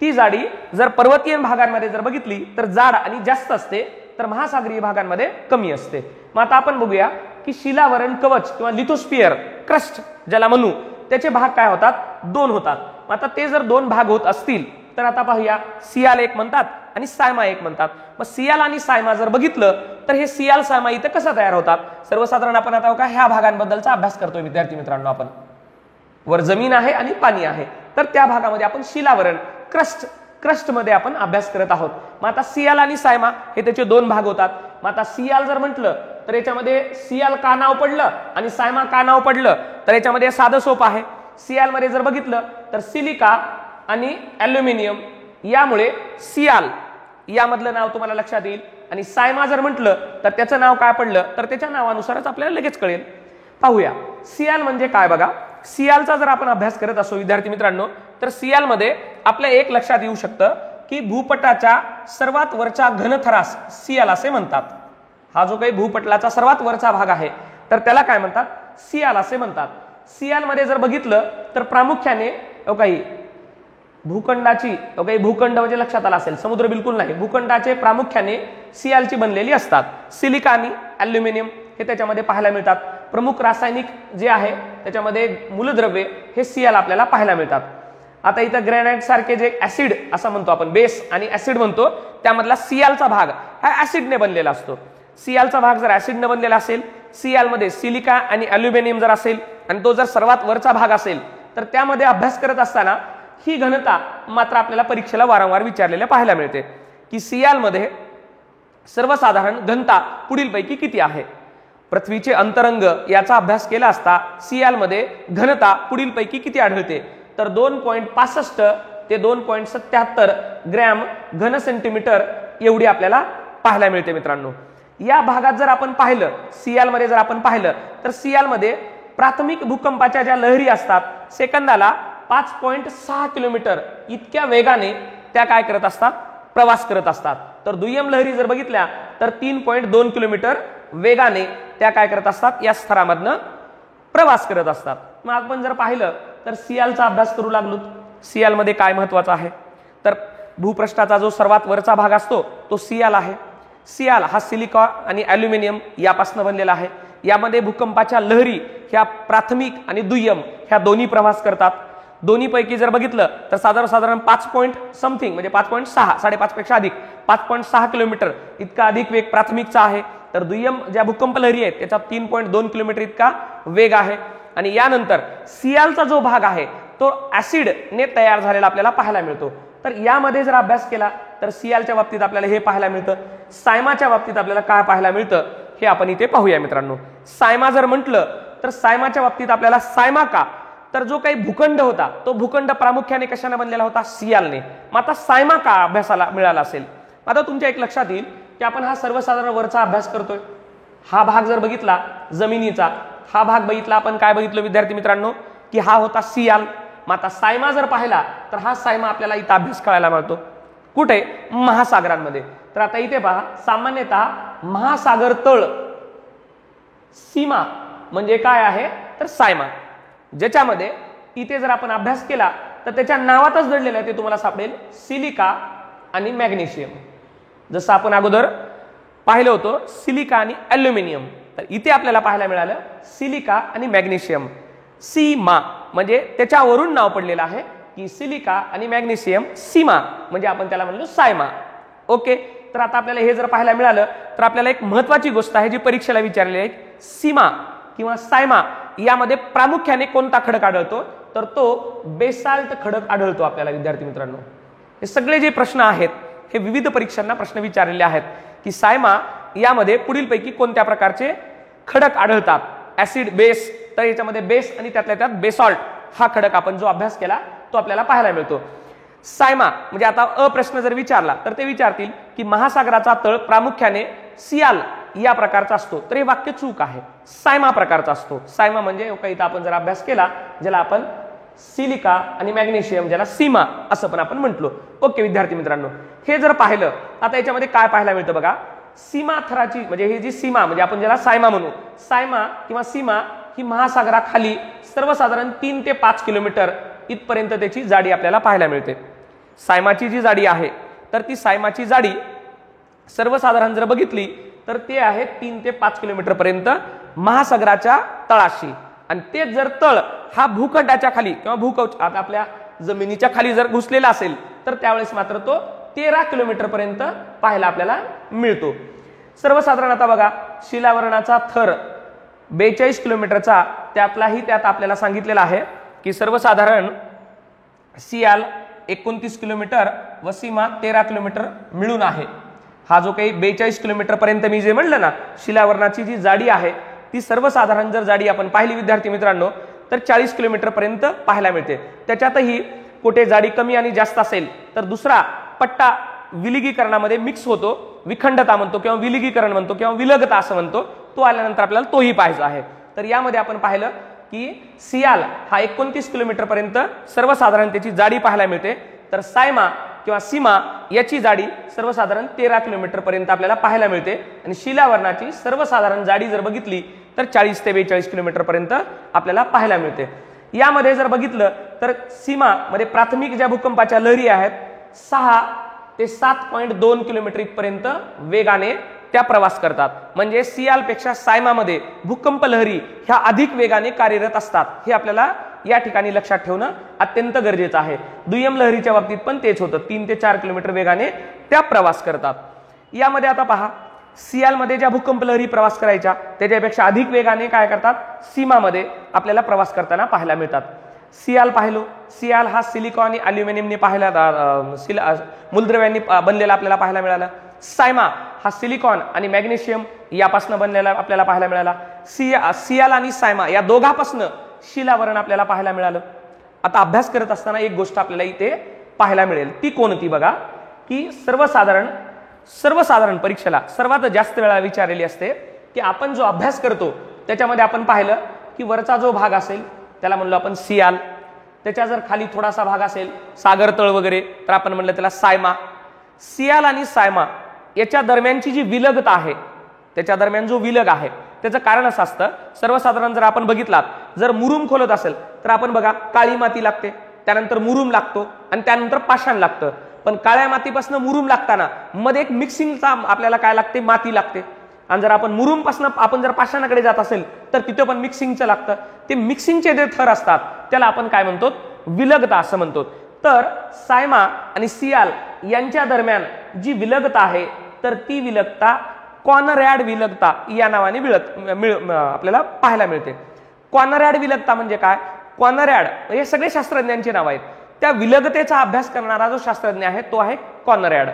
ती जाडी जर पर्वतीय भागांमध्ये जर बघितली तर जाड आणि जास्त असते, तर महासागरीय भागांमध्ये कमी असते. मग आता आपण बघूया की शिलावरण कवच किंवा लिथोस्फिअर क्रस्ट ज्याला म्हणू, त्याचे भाग काय होतात, 2 होतात. मग आता ते जर 2 भाग होत असतील तर आता पाहूया, सियाल एक म्हणतात आणि सायमा एक म्हणतात. मग सियाल आणि सायमा जर बघितलं तर हे सियाल सायमा इथं कसं तयार होतात, सर्वसाधारण आपण आता का ह्या भागांबद्दलचा अभ्यास करतोय विद्यार्थी मित्रांनो. आपण वर जमीन आहे आणि पाणी आहे, तर त्या भागामध्ये आपण शिलावरण क्रस्ट मध्ये आपण अभ्यास करत आहोत. मग आता सियाल आणि सायमा हे त्याचे 2 भाग होतात. मग आता सियाल जर म्हटलं तर याच्यामध्ये सियाल का नाव पडलं आणि सायमा का नाव पडलं, तर याच्यामध्ये साधं सोपं आहे. सियाल मध्ये जर बघितलं तर सिलिका आणि ॲल्युमिनियम यामुळे सियाल यामधलं नाव तुम्हाला लक्षात येईल. आणि सायमा जर म्हटलं तर त्याचं नाव काय पडलं, तर त्याच्या नावानुसारच आपल्याला लगेच कळेल. पाहूया सियाल म्हणजे काय बघा. सियालचा जर आपण अभ्यास करत असो विद्यार्थी मित्रांनो, तर सियाल मध्ये आपल्या एक लक्षात येऊ शकतं की भूपटाच्या सर्वात वरच्या घनथरास सियाल असे म्हणतात. हा जो काही भूपटलाचा सर्वात वरचा भाग आहे तर त्याला काय म्हणतात, सियाल असे म्हणतात. सियाल मध्ये जर बघितलं तर प्रामुख्याने काही भूखंडाची काही भूखंड म्हणजे लक्षात आला असेल, समुद्र बिलकुल नाही, भूखंडाचे प्रामुख्याने सियालची बनलेली असतात. सिलिका आणि ॲल्युमिनियम हे त्याच्यामध्ये पाहायला मिळतात. प्रमुख रासायनिक जे आहे त्याच्यामध्ये मूलद्रव्ये हे सियाल आपल्याला पाहायला मिळतात. आता इथं ग्रॅनाइट सारखे जे ऍसिड असं म्हणतो आपण, बेस आणि ऍसिड म्हणतो, त्यामधला सियालचा भाग हा ऍसिडने बनलेला असतो. सियालचा भाग जर ऍसिडने बनलेला असेल, सियालमध्ये सिलिका आणि ॲल्युमिनियम जर असेल आणि तो जर सर्वात वरचा भाग असेल, तर त्यामध्ये अभ्यास करत असताना ही घनता मात्र आपल्याला परीक्षेला वारंवार विचारलेल्या पाहायला मिळते की सियालमध्ये सर्वसाधारण घनता पुढीलपैकी किती आहे. पृथ्वीचे अंतरंग याचा अभ्यास केला असता सियालमध्ये घनता पुढीलपैकी किती आढळते, तर 2.65 ते 2.77 ग्रॅम घन सेंटीमीटर एवढी आपल्याला पाहायला मिळते मित्रांनो। या भागात जर आपण पाहिलं, सियाल मध्ये जर आपण पाहिलं तर सियाल मध्ये प्राथमिक भूकंपाच्या ज्या लहरी असतात सेकंदाला 5.6 किलोमीटर इतक्या वेगाने त्या काय करत असतात, प्रवास करत असतात। तर दुय्यम लहरी जर बघितल्या तर 3.2 किलोमीटर वेगाने त्या काय करत असतात, या स्तरामधनं प्रवास करत असतात। मग आपण जर पाहिलं तर सियालचा अभ्यास करू लागलो। सियाल मध्ये काय महत्वाचं आहे तर भूपृष्ठाचा जो सर्वात वरचा भाग असतो तो सियाल आहे। सियाल हा सिलिका आणि ॲल्युमिनियम यापासून बनलेला आहे। यामध्ये भूकंपाच्या लहरी ह्या प्राथमिक आणि दुय्यम ह्या दोन्ही प्रवास करतात। दोन्ही पैकी जर बघितलं तर साधारण 5 पॉइंट समथिंग म्हणजे 5.6 5.5 पेक्षा अधिक 5.6 किलोमीटर इतका अधिक वेग प्राथमिकचा आहे। तर दुय्यम ज्या भूकंप लहरी आहेत त्याचा 3.2 किलोमीटर इतका वेग आहे। आणि यानंतर सियालचा जो भाग आहे तो ऍसिडने तयार झालेला आपल्याला पाहायला मिळतो। तर यामध्ये जर अभ्यास केला तर सियालच्या बाबतीत आपल्याला हे पाहायला मिळतं। सायमाच्या बाबतीत आपल्याला काय पाहायला मिळतं हे आपण इथे पाहूया मित्रांनो। सायमा जर म्हटलं तर सायमाच्या बाबतीत आपल्याला सायमा का, तर जो काही भूखंड होता तो भूखंड प्रामुख्याने कशाने बनलेला होता, सियालने। मग आता सायमा का अभ्यासाला मिळाला असेल। आता तुमच्या एक लक्षात येईल की आपण हा सर्वसाधारण वरचा अभ्यास करतोय। हा भाग जर बघितला जमिनीचा, हा भाग बघितला आपण काय बघितलं विद्यार्थी मित्रांनो की हा होता सियाल। मग आता सायमा जर पाहिला तर हा सायमा आपल्याला इथं अभ्यास करायला मिळतो कुठे, महासागरांमध्ये। तर आता इथे पहा, सामान्यतः महासागर तळ सीमा म्हणजे काय आहे तर सायमा, ज्याच्यामध्ये इथे जर आपण अभ्यास केला तर त्याच्या नावातच दडलेलं आहे ते तुम्हाला सापडेल सिलिका आणि मॅग्नेशियम। जसं आपण अगोदर पाहिलं होतं सिलिका आणि ॲल्युमिनियम, तर इथे आपल्याला पाहायला मिळालं सिलिका आणि मॅग्नेशियम। सीमा म्हणजे त्याच्यावरून नाव पडलेलं आहे की सिलिका आणि मॅग्नेशियम सीमा म्हणजे आपण त्याला म्हणलो सायमा। ओके, तर आता आपल्याला हे जर पाहायला मिळालं तर आपल्याला एक महत्वाची गोष्ट आहे जी परीक्षेला विचारलेली आहे, सीमा किंवा सायमा यामध्ये प्रामुख्याने कोणता खडक आढळतो, तर तो बेसाल्ट खडक आढळतो आपल्याला विद्यार्थी मित्रांनो। हे सगळे जे प्रश्न आहेत हे विविध परीक्षांना प्रश्न विचारलेले आहेत की सायमा यामध्ये पुढीलपैकी कोणत्या प्रकारचे खडक आढळतात, ऍसिड बेस, तर याच्यामध्ये बेस आणि त्यातल्या त्यात बेसॉल्ट हा खडक आपण जो अभ्यास केला तो आपल्याला पाहायला मिळतो। सायमा म्हणजे आता प्रश्न जर विचारला तर ते विचारतील की महासागराचा तळ प्रामुख्याने सियाल या प्रकारचा असतो, तर हे वाक्य चूक आहे, सायमा प्रकारचा असतो। सायमा म्हणजे काही आपण जर अभ्यास केला ज्याला आपण सिलिका आणि मॅग्नेशियम ज्याला सीमा असं पण आपण म्हटलो। ओके विद्यार्थी मित्रांनो, हे जर पाहिलं आता याच्यामध्ये काय पाहायला मिळतं बघा, सीमा थराची म्हणजे ही जी सीमा म्हणजे आपण ज्याला सायमा म्हणू, सायमा किंवा सीमा ही महासागराखाली सर्वसाधारण 3 ते 5 किलोमीटर इथपर्यंत त्याची जाडी आपल्याला पाहायला मिळते। सायमाची जी जाडी आहे तर ती सायमाची जाडी सर्वसाधारण जर बघितली तर ते आहे 3 ते 5 किलोमीटर पर्यंत महासागराच्या तळाशी। आणि तेच जर तळ हा भूखंडाच्या खाली किंवा भूकवच आपल्या जमिनीच्या खाली जर घुसलेला असेल तर त्यावेळेस मात्र तो 13 किलोमीटर पर्यंत पाहायला आपल्याला मिळतो। सर्वसाधारण आता बघा शिलावरणाचा थर 42 किलोमीटरचा, त्यातलाही त्यात आपल्याला सांगितलेलं आहे की सर्वसाधारण सियाल 29 किलोमीटर व सीमा 13 किलोमीटर मिळून आहे। हा जो काही 42 किलोमीटर पर्यंत मी जे म्हणलं ना शिलावरणाची जी जाडी आहे ती सर्वसाधारण जर जाडी आपण पाहिली विद्यार्थी मित्रांनो तर 40 किलोमीटर पर्यंत पाहायला मिळते। त्याच्यातही कुठे जाडी कमी आणि जास्त असेल तर दुसरा पट्टा विलगीकरणामध्ये मिक्स होतो, विखंडता म्हणतो किंवा विलगीकरण म्हणतो किंवा विलगता असं म्हणतो, तो आल्यानंतर आपल्याला तोही पाहायचा आहे। तर यामध्ये आपण पाहिलं की सियाल हा 29 किलोमीटर पर्यंत सर्वसाधारण त्याची जाडी पाहायला मिळते, तर सायमा किंवा सीमा याची जाडी सर्वसाधारण 13 किलोमीटर पर्यंत आपल्याला पाहायला मिळते। आणि शिलावरणाची सर्वसाधारण जाडी जर बघितली तर 40 ते 42 किलोमीटर पर्यंत आपल्याला पाहायला मिळते। यामध्ये जर बघितलं तर सीमा मध्ये प्राथमिक ज्या भूकंपाच्या लहरी आहेत 6 ते 7.2 किलोमीटर इथपर्यंत वेगाने त्या प्रवास करतात। म्हणजे सियाल पेक्षा सायमामध्ये भूकंप लहरी ह्या अधिक वेगाने कार्यरत असतात, हे आपल्याला या ठिकाणी लक्षात ठेवणं अत्यंत गरजेचं आहे। दुय्यम लहरीच्या बाबतीत पण तेच होतं, 3 ते 4 किलोमीटर वेगाने त्या प्रवास करतात। यामध्ये आता पहा सियालमध्ये ज्या भूकंप लहरी प्रवास करायच्या त्याच्यापेक्षा अधिक वेगाने काय करतात सीमामध्ये आपल्याला प्रवास करताना पाहायला मिळतात। सियाल पाहिलो, सियाल हा सिलिकॉन आणि ॲल्युमिनियमने पाहायला मूलद्रव्यांनी बनलेला आपल्याला पाहायला मिळाला। सायमा हा सिलिकॉन आणि मॅग्नेशियम यापासून बनलेला आपल्याला पाहायला मिळाला। सियाल आणि सायमा या दोघांपासून शिलावरण आपल्याला पाहायला मिळालं। आता अभ्यास करत असताना एक गोष्ट आपल्याला इथे पाहायला मिळेल ती कोणती बघा, की सर्वसाधारण परीक्षेला सर्वात जास्त वेळा विचारलेली असते, की आपण जो अभ्यास करतो त्याच्यामध्ये आपण पाहिलं की वरचा जो भाग असेल त्याला म्हणलो आपण सियाल, त्याच्या जर खाली थोडासा भाग असेल सागर तळ वगैरे तर आपण म्हणलं त्याला सायमा. सियाल आणि सायमा याच्या दरम्यानची जी विलगता आहे, त्याच्या दरम्यान जो विलग आहे त्याचं कारण असं असतं, सर्वसाधारण जर आपण बघितलात, जर मुरुम खोलत असेल तर आपण बघा काळी माती लागते, त्यानंतर मुरुम लागतो आणि त्यानंतर पाषाण लागतं. पण काळ्या मातीपासून मुरुम लागताना मध्ये एक मिक्सिंगचा आपल्याला काय लागते, माती लागते. आणि जर आपण मुरुम पासून आपण जर पाषाणाकडे जात असेल तर तिथे पण मिक्सिंगचं लागतं. ते मिक्सिंगचे जे थर असतात त्याला आपण काय म्हणतो, विलगता असं म्हणतो. तर सायमा आणि सियाल यांच्या दरम्यान जी विलगता आहे तर ती विलगता कॉनरॅड विलगता या नावाने आपल्याला पाहायला मिळते. कॉनरॅड विलगता म्हणजे काय, कॉनरॅड हे सगळे शास्त्रज्ञांची नाव आहेत. त्या विलगतेचा अभ्यास करणारा जो शास्त्रज्ञ आहे तो आहे कॉनरॅड.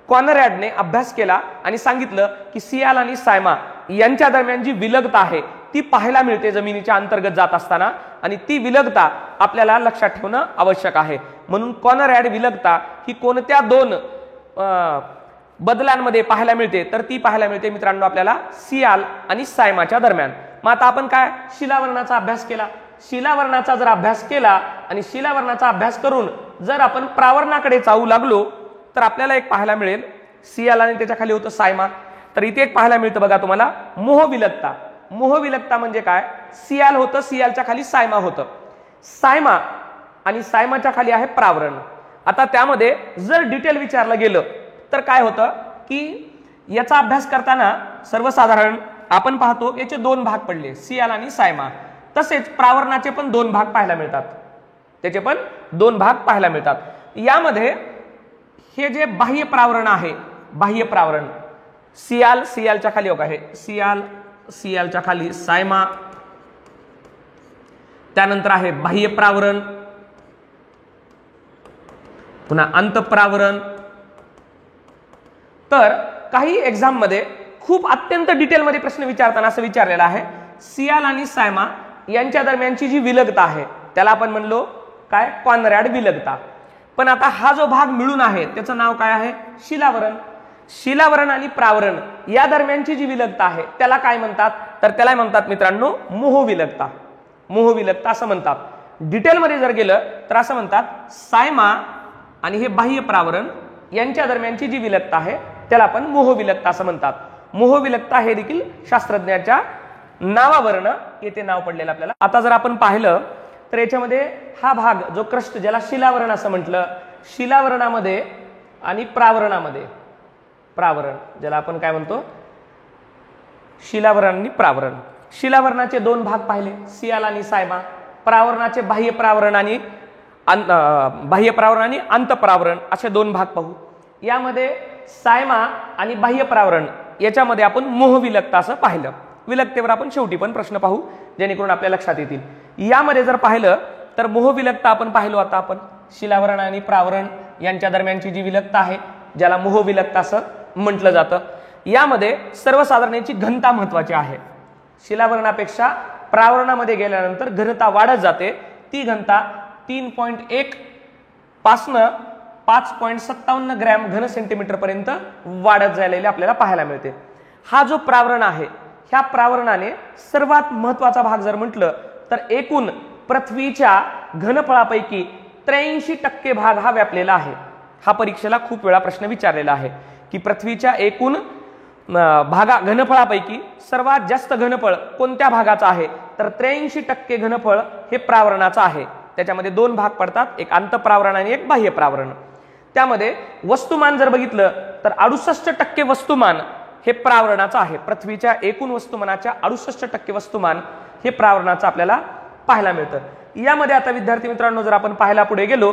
कॉनरॅडने अभ्यास केला आणि सांगितलं की सियाल आणि सायमा यांच्या दरम्यान जी विलगता आहे ती पाहायला मिळते जमिनीच्या अंतर्गत जात असताना, आणि ती विलगता आपल्याला लक्षात ठेवणं आवश्यक आहे. म्हणून कॉनरॅड विलगता ही कोणत्या दोन बदलांमध्ये पाहायला मिळते, तर ती पाहायला मिळते मित्रांनो आपल्याला सियाल आणि सायमाच्या दरम्यान. मग आता आपण काय शिलावरणाचा अभ्यास केला, शिलावरणाचा जर अभ्यास केला आणि शिलावरणाचा अभ्यास करून जर आपण प्रावरणाकडे जाऊ लागलो तर आपल्याला एक पाहायला मिळेल, सियाल आणि त्याच्या खाली होतं सायमा, तर इथे एक पाहायला मिळतं बघा तुम्हाला मोहविलगता. मोहविलगता म्हणजे काय, सियाल होतं, सियालच्या खाली सायमा होतं, सायमा आणि सायमाच्या खाली आहे प्रावरण. आता त्यामध्ये जर डिटेल विचारलं गेलं तर काय होतं की याचा अभ्यास करताना सर्वसाधारण आपण पाहतो याचे दोन भाग पडले, सियाल आणि सायमा. तसेच प्रावरणाचे पण दोन भाग पाहायला मिळतात, त्याचे पण दोन भाग पाहायला मिळतात. यामध्ये हे जे बाह्य प्रावरण आहे, बाह्य प्रावरण सियालच्या खाली आहे सियालच्या खाली सायमा, त्यानंतर आहे बाह्य प्रावरण, पुन्हा अंतःप्रावरण. तर काही एक्झाम मध्ये खूप अत्यंत डिटेलमध्ये प्रश्न विचारताना असं विचारलेला आहे, सियाल आणि सायमा यांच्या दरम्यानची जी विलगता आहे त्याला आपण म्हणलो काय, कॉनरॅड विलगता. पण आता हा जो भाग मिळून आहे त्याचं नाव काय आहे, शिलावरण. शिलावरण आणि प्रावरण या दरम्यानची जी विलगता आहे त्याला काय म्हणतात, तर त्याला म्हणतात मित्रांनो मोहविलगता. मोहविलगता असं म्हणतात. डिटेलमध्ये जर गेलं तर असं म्हणतात सायमा आणि हे बाह्य प्रावरण यांच्या दरम्यानची जी विलगता आहे त्याला आपण मोहविलगता असं म्हणतात. मोहविलगता हे देखील शास्त्रज्ञाच्या नावावरनं येथे नाव पडलेलं आपल्याला. आता जर आपण पाहिलं तर याच्यामध्ये हा भाग जो क्रस्ट ज्याला शिलावरण असं म्हटलं, शिलावरणामध्ये आणि प्रावरणामध्ये, प्रावरण ज्याला आपण काय म्हणतो शिलावरण आणि प्रावरण, शिलावरणाचे दोन भाग पाहिले सियाल आणि सायमा, प्रावरणाचे बाह्य प्रावरण आणि अंतःप्रावरण असे दोन भाग पाहू. यामध्ये सायमा आणि बाह्य प्रावरण याच्यामध्ये आपण मोहविलगता असं पाहिलं. विलगतेवर आपण शेवटी पण प्रश्न पाहू जेणेकरून आपल्या लक्षात येतील. यामध्ये जर पाहिलं तर मोहविलगता आपण पाहिलो. आता आपण शिलावरण आणि प्रावरण यांच्या दरम्यानची जी विलगता आहे ज्याला मोहविलगता असं म्हटलं जातं. यामध्ये सर्वसाधारणची घनता महत्वाची आहे. शिलावरणापेक्षा प्रावरणामध्ये गेल्यानंतर घनता वाढत जाते. ती घनता 3.1 पासनं 5.57 ग्रॅम घन सेंटीमीटर पर्यंत वाढत झालेली आपल्याला पाहायला मिळते. हा जो प्रावरण आहे ह्या प्रावरणाने सर्वात महत्वाचा भाग जर म्हटलं तर एकूण पृथ्वीच्या घनफळापैकी 83% भाग हा व्यापलेला आहे. हा परीक्षेला खूप वेळा प्रश्न विचारलेला आहे की पृथ्वीच्या एकूण घनफळापैकी सर्वात जास्त घनफळ कोणत्या भागाचा आहे, तर 83% घनफळ हे प्रावरणाचं आहे. त्याच्यामध्ये दोन भाग पडतात, एक अंतःप्रावरण आणि एक बाह्य प्रावरण. त्यामध्ये वस्तुमान जर बघितलं तर 68% वस्तुमान हे प्रावरणाचं आहे. पृथ्वीच्या एकूण वस्तुमानाच्या 68% वस्तुमान हे प्रावरणाचं आपल्याला पाहायला मिळतं. यामध्ये आता विद्यार्थी मित्रांनो जर आपण पाहायला पुढे गेलो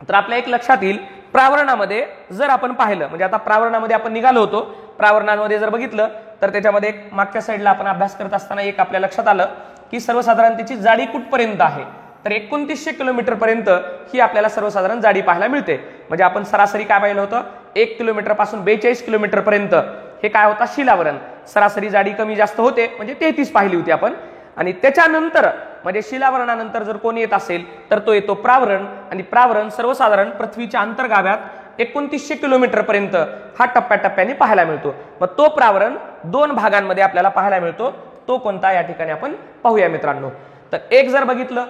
तर आपल्या एक लक्षात येईल, प्रावरणामध्ये जर आपण पाहिलं म्हणजे आता प्रावरणामध्ये आपण निघालो होतो, प्रावरणामध्ये जर बघितलं तर त्याच्यामध्ये एक मागच्या साईडला आपण अभ्यास करत असताना एक आपल्या लक्षात आलं की सर्वसाधारण त्याची जाडी कुठपर्यंत आहे, तर 2900 किलोमीटर पर्यंत ही आपल्याला सर्वसाधारण जाडी पाहायला मिळते. म्हणजे आपण सरासरी काय पाहिलं होतं, 1 किलोमीटर पासून 42 किलोमीटर पर्यंत हे काय होता शिलावरण. सरासरी जाडी कमी जास्त होते म्हणजे 33 पाहिली होती आपण. आणि त्याच्यानंतर म्हणजे शिलावरणानंतर जर कोण येत असेल तर तो येतो प्रावरण, आणि प्रावरण सर्वसाधारण पृथ्वीच्या अंतर्गाभ्यात 2900 किलोमीटर पर्यंत हा टप्प्याटप्प्याने पाहायला मिळतो. मग तो प्रावरण 2 भागांमध्ये आपल्याला पाहायला मिळतो. तो कोणता या ठिकाणी आपण पाहूया मित्रांनो. तर एक जर बघितलं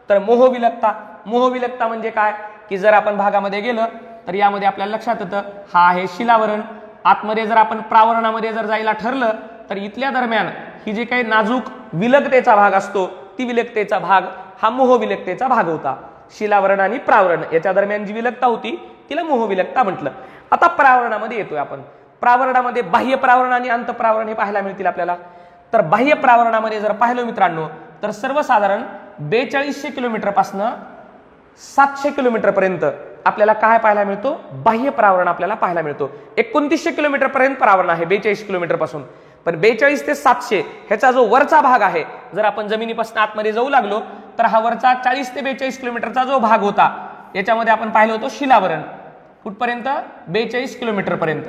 तर मोहविलकता. मोहविलकता म्हणजे काय की जर आपण भागामध्ये गेलं तर यामध्ये आपल्याला लक्षात येतं हा आहे शिलावरण. आतमध्ये जर आपण प्रावरणामध्ये जर जायला ठरलं तर इथल्या दरम्यान ही जे काही नाजूक विलकतेचा भाग असतो ती विलकतेचा भाग हा मोहविलकतेचा भाग होता. शिलावरण आणि प्रावरण याच्या दरम्यान जी विलकता होती तिला मोहविलकता म्हटलं. आता प्रावरणामध्ये येतोय आपण. प्रावरणामध्ये बाह्य प्रावरण आणि अंतःप्रावरण हे पाहायला मिळतील आपल्याला. तर बाह्य प्रावरणामध्ये जर पाहिलं मित्रांनो तर सर्वसाधारण 4200 किलोमीटर पासून 700 किलोमीटर पर्यंत आपल्याला काय पाहायला मिळतो, बाह्य प्रावरण आपल्याला पाहायला मिळतो. 2900 किलोमीटर पर्यंत प्रावरण आहे 42 किलोमीटर पासून. पण 42 ते 700 ह्याचा जो वरचा भाग आहे, जर आपण जमिनीपासून आतमध्ये जाऊ लागलो तर हा वरचा 40 ते 42 किलोमीटरचा जो भाग होता याच्यामध्ये आपण पाहिलं होतं शिलावरण. कुठपर्यंत 42 किलोमीटर पर्यंत.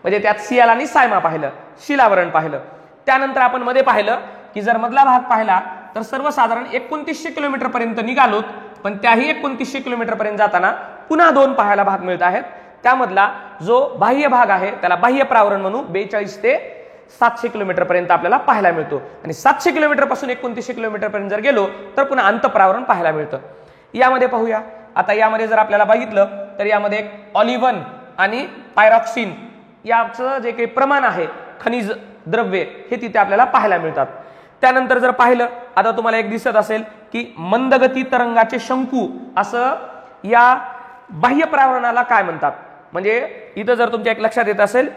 म्हणजे त्यात सियाल आणि सायमा पाहिलं, शिलावरण पाहिलं. त्यानंतर आपण मध्ये पाहिलं की जर मधला भाग पाहिला तर सर्वसाधारण 2900 किलोमीटर पर्यंत निघालोत, पण त्याही 2900 किलोमीटर पर्यंत जाताना पुन्हा 2 पाहायला भाग मिळत आहेत. त्यामधला जो बाह्य भाग आहे त्याला बाह्य प्रावरण म्हणू. 42 ते 700 किलोमीटर पर्यंत आपल्याला पाहायला मिळतो. आणि 700 किलोमीटर पासून 2900 किलोमीटर पर्यंत जर गेलो तर पुन्हा अंतःप्रावरण पाहायला मिळतं. यामध्ये पाहूया. आता यामध्ये जर आपल्याला बघितलं तर यामध्ये ऑलिव्हन आणि पायरॉक्सिन याचं जे काही प्रमाण आहे, खनिज द्रव्ये, हे तिथे आपल्याला पाहायला मिळतात. त्यानंतर जर पाहिलं, आता तुम्हाला एक दिसत असेल की मंदगती तरंगाचे शंकू असं या बाह्य प्रावरणाला काय म्हणतात. म्हणजे इथं जर तुमच्या एक लक्षात येत असेल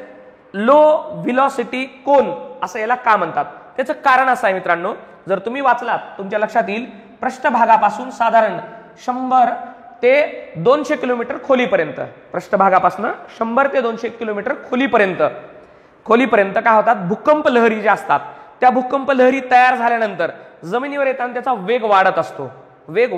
लो व्हेलॉसिटी कोन असं याला का म्हणतात. त्याचं कारण असं आहे मित्रांनो, जर तुम्ही वाचलात तुमच्या लक्षात येईल पृष्ठभागापासून साधारण 100 ते 200 किलोमीटर खोलीपर्यंत, पृष्ठभागापासून 100 ते 200 किलोमीटर खोलीपर्यंत काय होतात, भूकंप लहरी ज्या असतात त्या भूकंप लहरी तयार झाल्यानंतर जमिनीवर येताना त्याचा वेग वाढत असतो. वेग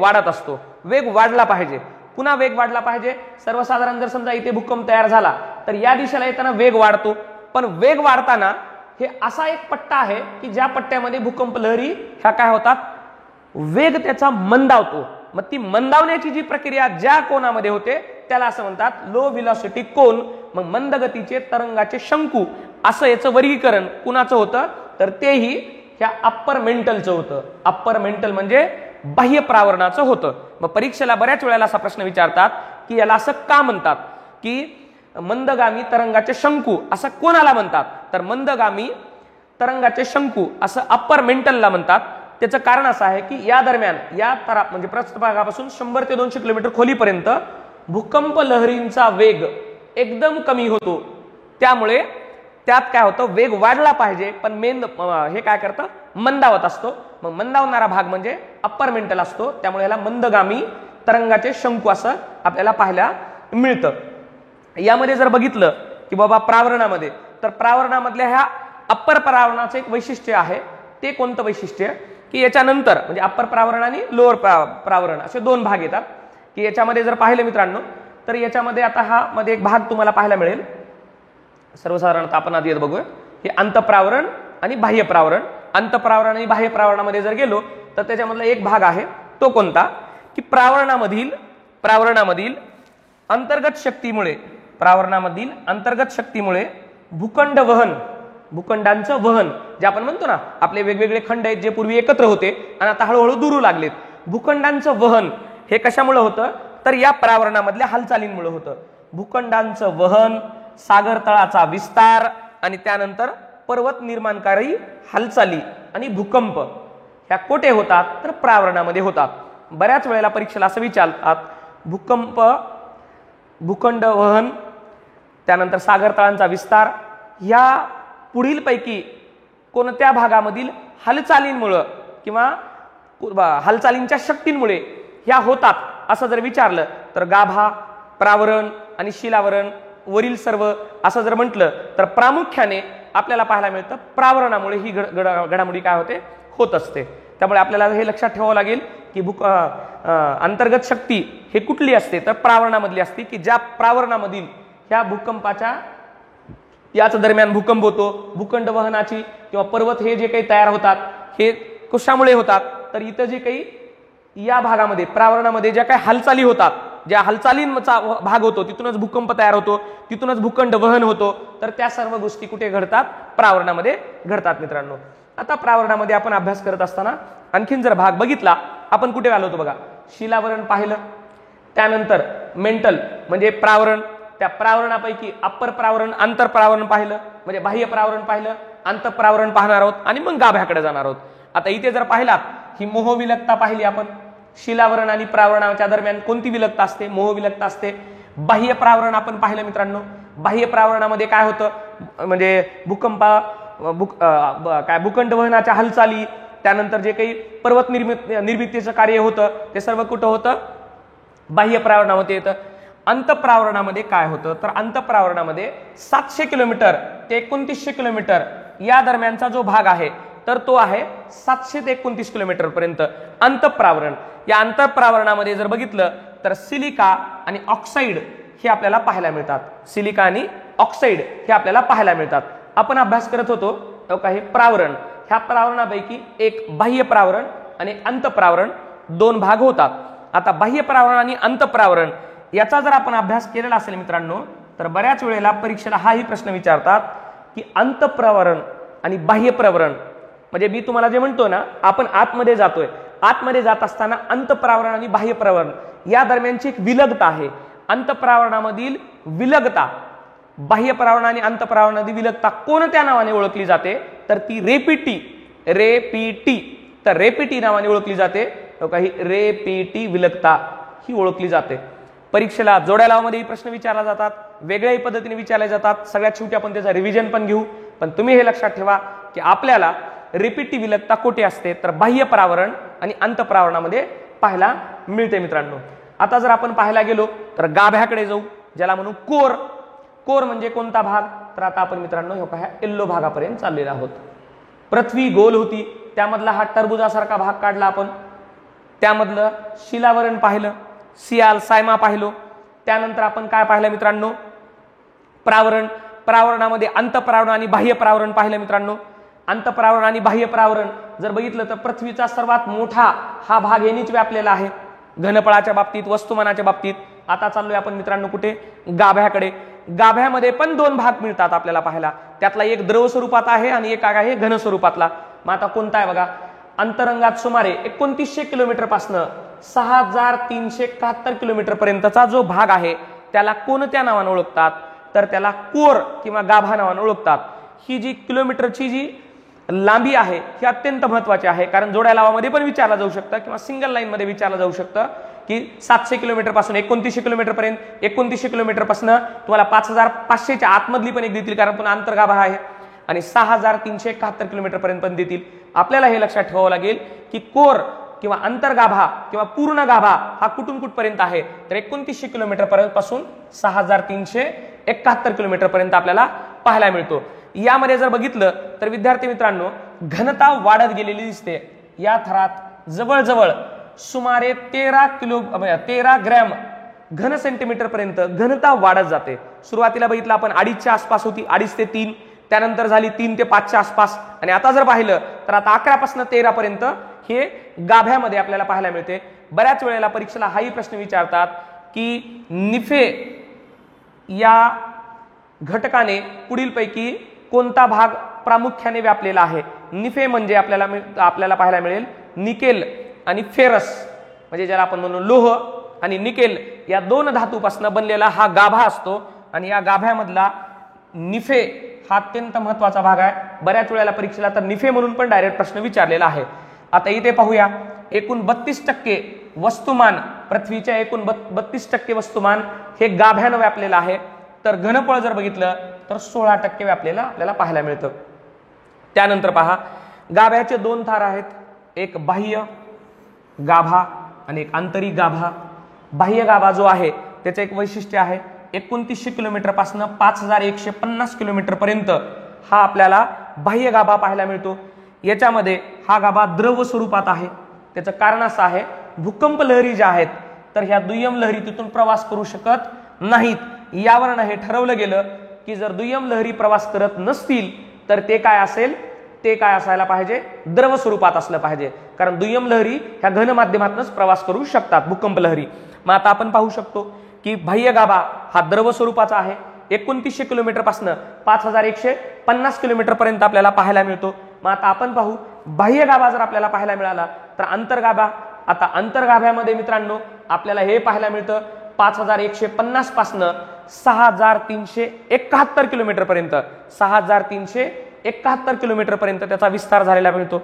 वाढला पाहिजे, पुन्हा वेग वाढला पाहिजे. सर्वसाधारण जर समजा इथे भूकंप तयार झाला तर या दिशेला येताना वेग वाढतो, पण वेग वाढताना हे असा एक पट्टा आहे की ज्या पट्ट्यामध्ये भूकंप लहरी ह्या काय होतात, वेग त्याचा मंदावतो. मग ती मंदावण्याची जी प्रक्रिया ज्या कोनामध्ये होते त्याला असं म्हणतात लो व्हेलॉसिटी कोन. मग मंद गतीचे तरंगाचे शंकू असं याचं वर्गीकरण कुणाचं होतं, तर तेही ह्या अप्पर मेंटलचं होतं. अप्पर मेंटल म्हणजे बाह्य प्रावरणाचं होतं. मग परीक्षेला बऱ्याच वेळेला असा प्रश्न विचारतात की याला असं का म्हणतात की मंदगामी तरंगाचे शंकू असं कोणाला म्हणतात, तर मंदगामी तरंगाचे शंकू असं अप्पर मेंटलला म्हणतात. त्याचं कारण असं आहे की या दरम्यान या म्हणजे पृष्ठभागापासून 100 ते 200 किलोमीटर खोलीपर्यंत भूकंप लहरींचा वेग एकदम कमी होतो. त्यामुळे त्यात काय होतं, वेग वाढला पाहिजे पण हे काय करतं, मंदावत असतो. मग मंदावणारा भाग म्हणजे अप्पर मेंटल असतो. त्यामुळे याला मंदगामी तरंगाचे शंकू असं आपल्याला पाहायला मिळतं. यामध्ये जर बघितलं की बाबा प्रावरणामध्ये, तर प्रावरणामधल्या ह्या अप्पर प्रावरणाचं एक वैशिष्ट्य आहे. ते कोणतं वैशिष्ट्य की याच्यानंतर म्हणजे अप्पर प्रावरण आणि लोअर प्रावरण असे 2 भाग येतात. की याच्यामध्ये जर पाहिलं मित्रांनो तर याच्यामध्ये आता हा मध्ये एक भाग तुम्हाला पाहायला मिळेल. सर्वसाधारणतः आपण आधी बघूया हे अंतःप्रावरण आणि बाह्य प्रावरण. अंतःप्रावरण आणि बाह्य प्रावरणामध्ये जर गेलो तर त्याच्यामधला एक भाग आहे तो कोणता की प्रावरणामधील अंतर्गत शक्तीमुळे भूखंडांचं वहन जे आपण म्हणतो ना, आपले वेगवेगळे खंड आहेत जे पूर्वी एकत्र होते आणि आता हळूहळू दुरू लागलेत. भूखंडांचं वहन हे कशामुळे होतं, तर या प्रावरणामधल्या हालचालींमुळे होतं. भूखंडांचं वहन, सागर तळाचा विस्तार आणि त्यानंतर पर्वत निर्माणकारी हालचाली आणि भूकंप ह्या कोठे होतात, तर प्रावरणामध्ये होतात. बऱ्याच वेळेला परीक्षेला असं विचारतात भूखंड वहन, त्यानंतर सागर तळांचा विस्तार ह्या पुढील पैकी कोणत्या भागामधील हालचालींमुळे किंवा हालचालींच्या शक्तींमुळे ह्या होतात असं जर विचारलं तर गाभा, प्रावरण आणि शिलावरण वरील सर्व असं जर म्हटलं तर प्रामुख्याने आपल्याला पाहायला मिळतं प्रावरणामुळे ही घडामोडी काय होत असते. त्यामुळे आपल्याला हे लक्षात ठेवावं लागेल की अंतर्गत शक्ती हे कुठली असते, तर प्रावरणामधली असते. की ज्या प्रावरणामधील ह्या भूकंपाच्या याच दरम्यान भूकंप होतो, भूखंड वहनाची किंवा पर्वत हे जे काही तयार होतात हे कशामुळे होतात, तर तर इथं जे काही या भागामध्ये प्रावरणामध्ये ज्या काही हालचाली होतात, ज्या हालचालींचा भाग होतो, तिथूनच भूकंप तयार होतो, तिथूनच भूखंड वहन होतो, तर त्या सर्व गोष्टी कुठे घडतात? प्रावरणामध्ये घडतात मित्रांनो. आता प्रावरणामध्ये आपण अभ्यास करत असताना आणखीन जर भाग बघितला, आपण कुठे आलो होतो बघा, शिलावरण पाहिलं, त्यानंतर मेंटल म्हणजे प्रावरण, त्या प्रावरणापैकी अप्पर प्रावरण, आंतरप्रावरण पाहिलं, म्हणजे बाह्य प्रावरण पाहिलं, आंतरप्रावरण पाहणार आहोत आणि मग गाभ्याकडे जाणार आहोत. आता इथे जर पाहिलात ही मोहविलकता पाहिली आपण. शिलावरण आणि प्रावरणाच्या दरम्यान कोणती विलकता असते? मोहविलकता असते. बाह्य प्रावरण आपण पाहिलं मित्रांनो. बाह्य प्रावरणामध्ये काय होतं, म्हणजे भूखंड वहनाच्या हालचाली, त्यानंतर जे काही पर्वत निर्मितीचं कार्य होतं ते सर्व कुठं होतं? बाह्य प्रावरणामध्ये येतं. अंतःप्रावरणामध्ये काय होतं? तर अंतःप्रावरणामध्ये 700 किलोमीटर ते 2900 किलोमीटर या दरम्यानचा जो भाग आहे तर तो आहे 700 ते 29 किलोमीटर पर्यंत अंतःप्रावरण. या अंतःप्रावरणामध्ये जर बघितलं तर सिलिका आणि ऑक्साईड हे आपल्याला पाहायला मिळतात. सिलिका आणि ऑक्साईड हे आपल्याला पाहायला मिळतात. आपण अभ्यास करत होतो काही प्रावरण, ह्या प्रावरणापैकी एक बाह्य प्रावरण आणि अंतःप्रावरण दोन भाग होतात. आता बाह्य प्रावरण आणि अंतःप्रावरण याचा जर आपण अभ्यास केलेला असेल मित्रांनो, तर बऱ्याच वेळेला परीक्षेला हाही प्रश्न विचारतात की अंतःप्रावरण आणि बाह्य प्रावरण, म्हणजे मी तुम्हाला जे म्हणतो ना, आपण आतमध्ये जातोय, आतमध्ये जात असताना अंतःप्रावरण आणि बाह्य प्रावरण या दरम्यानची एक विलगता आहे. अंतःप्रावरणामधील विलगता बाह्य प्रावरण आणि अंतःप्रावरणातील विलगता कोणत्या नावाने ओळखली जाते? तर ती रेपिटी. तर रेपिटी नावाने ओळखली जाते. काही रेपिटी विलगता ही ओळखली जाते. परीक्षेला जोड्या लावामध्ये प्रश्न विचारला जातात, वेगळ्याही पद्धतीने विचारले जातात. सगळ्यात शेवटी आपण त्याचा रिव्हिजन पण घेऊ. पण तुम्ही हे लक्षात ठेवा की आपल्याला रिपीटी विलगता कुठे असते? तर बाह्य प्रावरण आणि अंतःप्रावरणामध्ये पाहायला मिळते मित्रांनो. आता जर आपण पाहायला गेलो तर गाभ्याकडे जाऊ, ज्याला म्हणू कोर. कोर म्हणजे कोणता भाग? तर आता आपण मित्रांनो हे पहा येल्लो भागापर्यंत चाललेलो आहोत. पृथ्वी गोल होती, त्यामधला हा टरबुजासारखा भाग काढला आपण, त्यामधलं शिलावरण पाहिलं, सायमा पाहिलो. त्यानंतर आपण काय पाहिलं मित्रांनो? प्रावरण. प्रावरणामध्ये अंतःप्रावरण आणि बाह्य प्रावरण पाहिलं मित्रांनो. अंतःप्रावरण आणि बाह्य प्रावरण जर बघितलं तर पृथ्वीचा सर्वात मोठा हा भाग यांनीच व्यापलेला आहे घनफळाच्या बाबतीत, वस्तुमानाच्या बाबतीत. आता चाललोय आपण मित्रांनो कुठे? गाभ्याकडे. गाभ्यामध्ये पण दोन भाग मिळतात आपल्याला पाहायला. त्यातला एक द्रव स्वरूपात आहे आणि एक आहे घन स्वरूपातला. मग आता कोणता आहे बघा? अंतरंगात सुमारे 2900 किलोमीटर पासून 6371 किलोमीटर पर्यंतचा जो भाग आहे त्याला कोणत्या नावाने ओळखतात? तर त्याला कोर किंवा गाभा नावाने ओळखतात. ही जी किलोमीटरची जी लांबी आहे ही अत्यंत महत्वाची आहे, कारण जोड्या लावामध्ये पण विचारला जाऊ शकतं किंवा सिंगल लाईन मध्ये विचारलं जाऊ शकतं की 700 किलोमीटर पासून 2900 किलोमीटर पर्यंत, 2900 किलोमीटर पासून तुम्हाला 5500च्या आतमधली पण एक देतील, कारण पुन्हा अंतर्गाभा आहे, आणि 6371 किलोमीटर पर्यंत पण देतील. आपल्याला हे लक्षात ठेवावं लागेल की कोर किंवा अंतर्गाभा किंवा पूर्ण गाभा हा कुठून कुठपर्यंत आहे? तर 2900 किलोमीटर पर्यंत पासून 6371 किलोमीटर पर्यंत आपल्याला पाहायला मिळतो. यामध्ये जर बघितलं तर विद्यार्थी मित्रांनो घनता वाढत गेलेली दिसते. या थरात जवळजवळ सुमारे 13 ग्रॅम घन सेंटीमीटर पर्यंत घनता वाढत जाते. सुरुवातीला बघितलं आपण 2.5च्या आसपास होती, 2.5 ते 3, त्यानंतर झाली 3 ते 5च्या आसपास, आणि आता जर पाहिलं तर आता 11 पासून 13 पर्यंत हे गाभ्यामध्ये आपल्याला पाहायला मिळते. बऱ्याच वेळेला परीक्षेला हाही प्रश्न विचारतात की निफे या घटकाने पुढीलपैकी कोणता भाग प्रामुख्याने व्यापलेला आहे? निफे म्हणजे आपल्याला पाहायला मिळेल निकेल आणि फेरस, म्हणजे ज्याला आपण म्हणू लोह आणि निकेल या दोन धातूपासून बनलेला हा गाभा असतो, आणि या गाभ्यामधला निफे हा अत्यंत महत्वाचा भाग आहे. बऱ्याच वेळेला परीक्षेला तर निफे म्हणून पण डायरेक्ट प्रश्न विचारलेला आहे. आता इथे पाहूया, एकूण 32% वस्तुमान, पृथ्वीच्या एकूण 32% वस्तुमान हे गाभ्यानं व्यापलेलं आहे. तर घनफळ जर बघितलं तर 16% व्यापलेलं आपल्याला पाहायला मिळतं. त्यानंतर पहा, गाभ्याचे दोन थर आहेत, एक बाह्य गाभा आणि एक आंतरिक गाभा. बाह्य गाभा जो आहे त्याचं एक वैशिष्ट्य आहे, 2900 किलोमीटर पासून 5150 किलोमीटर पर्यंत हा आपल्याला बाह्य गाभा पाहायला मिळतो. याच्यामध्ये हा गाभा द्रव स्वरूपात आहे. त्याचं कारण असं आहे, भूकंप लहरी ज्या आहेत तर ह्या दुय्यम लहरी तिथून प्रवास करू शकत नाहीत. यावरून हे ठरवलं गेलं की जर दुय्यम लहरी प्रवास करत नसतील तर ते काय असेल? ते काय असायला पाहिजे, द्रव स्वरूपात असलं पाहिजे, कारण दुय्यम लहरी ह्या घन माध्यमातूनच प्रवास करू शकतात, भूकंप लहरी. मग आता आपण पाहू शकतो की बाह्य गाभा हा द्रव स्वरूपाचा आहे. 2900 किलोमीटर पासून 5150 किलोमीटर पर्यंत आपल्याला पाहायला मिळतो. मग आता आपण पाहू बाह्य गाभा जर आपल्याला पाहायला मिळाला तर अंतर्गाभा. आता अंतर्गाभ्यामध्ये मित्रांनो आपल्याला हे पाहायला मिळतं 5150 पासून 6371 किलोमीटर पर्यंत, 6371 किलोमीटर पर्यंत त्याचा विस्तार झालेला मिळतो.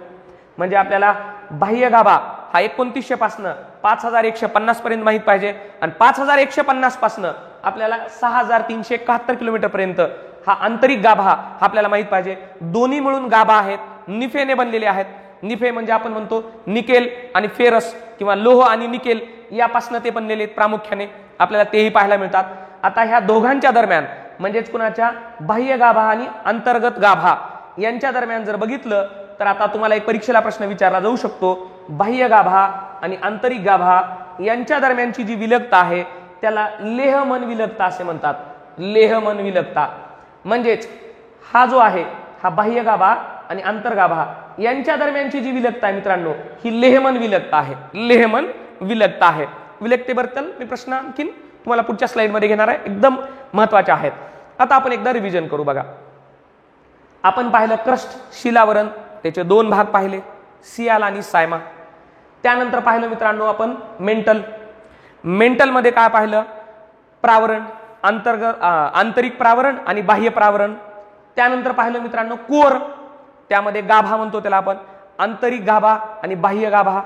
म्हणजे आपल्याला बाह्य गाभा हा 2900 पासून 5150 पर्यंत माहित पाहिजे आणि 5150 पासून आपल्याला 6371 किलोमीटर पर्यंत हा आंतरिक गाभा हा आपल्याला माहित पाहिजे. दोन्ही मिळून गाभा आहेत, निफेने बनलेले आहेत. निफे म्हणजे आपण म्हणतो निकेल आणि फेरस किंवा लोह आणि निकेल यापासून ते बनलेले प्रामुख्याने आपल्याला तेही पाहायला मिळतात. आता ह्या दोघांच्या दरम्यान म्हणजेच कुणाच्या बाह्य गाभा आणि अंतर्गत गाभा यांच्या दरम्यान जर बघितलं तर आता तुम्हाला एक परीक्षेला प्रश्न विचारला जाऊ शकतो, बाह्य गाभा आणि आंतरिक गाभा यांच्या दरम्यानची जी विलगता आहे त्याला लेहमन विलगता असे म्हणतात. लेहमन विलगता म्हणजेच हा जो आहे हा बाह्य गाभा आणि अंतर्गाभा यांच्या दरम्यानची जी विलगता आहे मित्रांनो ही लेहमन विलगता आहे. लेहमन विलगता आहे. विलगतेबद्दल मी प्रश्न आणखीन तुम्हाला पुढच्या स्लाइडमध्ये घेणार आहे, एकदम महत्वाचे आहेत. आता आपण एकदा रिव्हिजन करू. बघा, आपण पाहिलं क्रस्ट शिलावरण, त्याचे दोन भाग पाहिले, सियाल आणि सायमा. त्यानंतर पाहिलं मित्रांनो आपण मेंटल. मेंटलमध्ये काय पाहिलं, प्रावरण, आंतरिक प्रावरण आणि बाह्य प्रावरण. त्यानंतर पाहिलं मित्रांनो कोर, त्यामध्ये गाभा म्हणतो त्याला आपण, आंतरिक गाभा आणि बाह्य गाभा.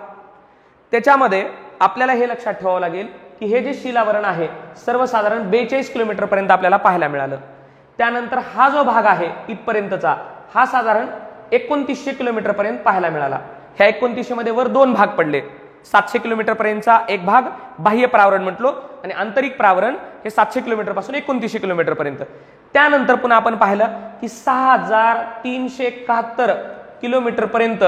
त्याच्यामध्ये आपल्याला हे लक्षात ठेवावं लागेल की हे जे शिलावरण आहे सर्वसाधारण 42 किलोमीटर पर्यंत आपल्याला पाहायला मिळालं. त्यानंतर हा जो भाग आहे इथपर्यंतचा हा साधारण 2900 किलोमीटर पर्यंत पाहायला मिळाला. ह्या 2900 मध्ये वर दोन भाग पडले. 700 किलोमीटर पर्यंतचा एक भाग बाह्य प्रावरण म्हटलो आणि आंतरिक प्रावरण हे 700 किलोमीटर पासून 2900 किलोमीटर पर्यंत. त्यानंतर पुन्हा आपण पाहिलं की 6371 किलोमीटर पर्यंत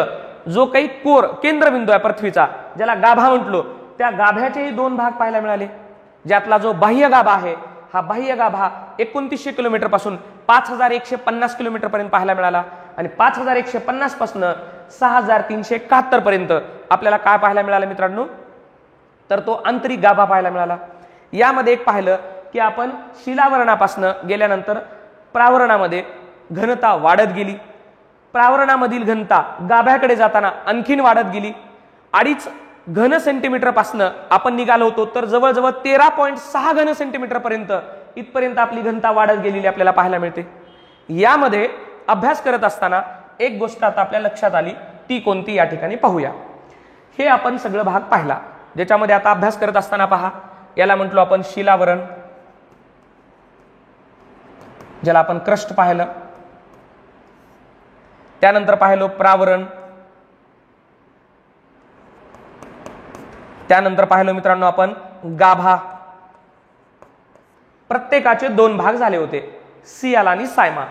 जो काही कोर केंद्रबिंदू आहे पृथ्वीचा, ज्याला गाभा म्हटलो, त्या गाभ्याचेही दोन भाग पाहायला मिळाले. ज्यातला जो बाह्य गाभा आहे हा बाह्य गाभा 2900 किलोमीटर पासून 5150 किलोमीटर पर्यंत पाहायला मिळाला आणि 5150 पासून 6371 पर्यंत आपल्याला काय पाहायला मिळालं मित्रांनो, तर तो आंतरिक गाभा पाहायला मिळाला. यामध्ये एक पाहिलं की आपण शिलावरणापासून गेल्यानंतर प्रावरणामध्ये घनता वाढत गेली. प्रावरणामधील घनता गाभ्याकडे जाताना आणखीन वाढत गेली. 2.5 घन सेंटीमीटर पासून आपण निघालो होतो तर जवळजवळ 13.6 घन सेंटीमीटर पर्यंत इथपर्यंत आपली घनता वाढत गेलेली आपल्याला पाहायला मिळते. यामध्ये अभ्यास करत असताना एक गोष्ट आता आपल्या लक्षात आली, ती कोणती या ठिकाणी पाहूया. हे आपण सगळं भाग पाहिला, ज्याच्यामध्ये आता अभ्यास करत असताना पहा, याला म्हटलो आपण शिलावरण, ज्याला आपण क्रस्ट पाहिलं. त्यानंतर पाहिलो प्रावरण. त्यानंतर पाहिलं मित्रांनो आपण गाभा. प्रत्येकाचे दोन भाग झाले होते, सियाल आणि सायमा.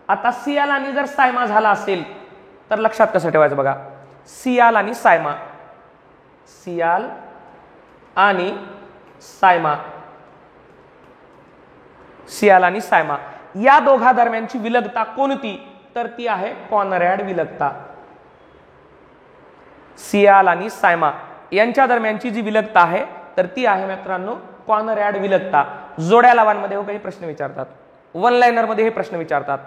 आता सियाल आणि जर सायमा झाला असेल तर लक्षात कसं ठेवायचं बघा, सियाल आणि सायमा, सियाल आणि सायमा, सियाल आणि सायमा या दोघा दरम्यानची विलगता कोणती, तर ती आहे कॉनरॅड विलगता. सियाल आणि सायमा यांच्या दरम्यानची जी विलगता आहे तर ती आहे मित्रांनो कॉनरॅड विलगता. जोड्या लावांमध्ये हो काही प्रश्न विचारतात, वन लाइनर मध्ये हे प्रश्न विचारतात.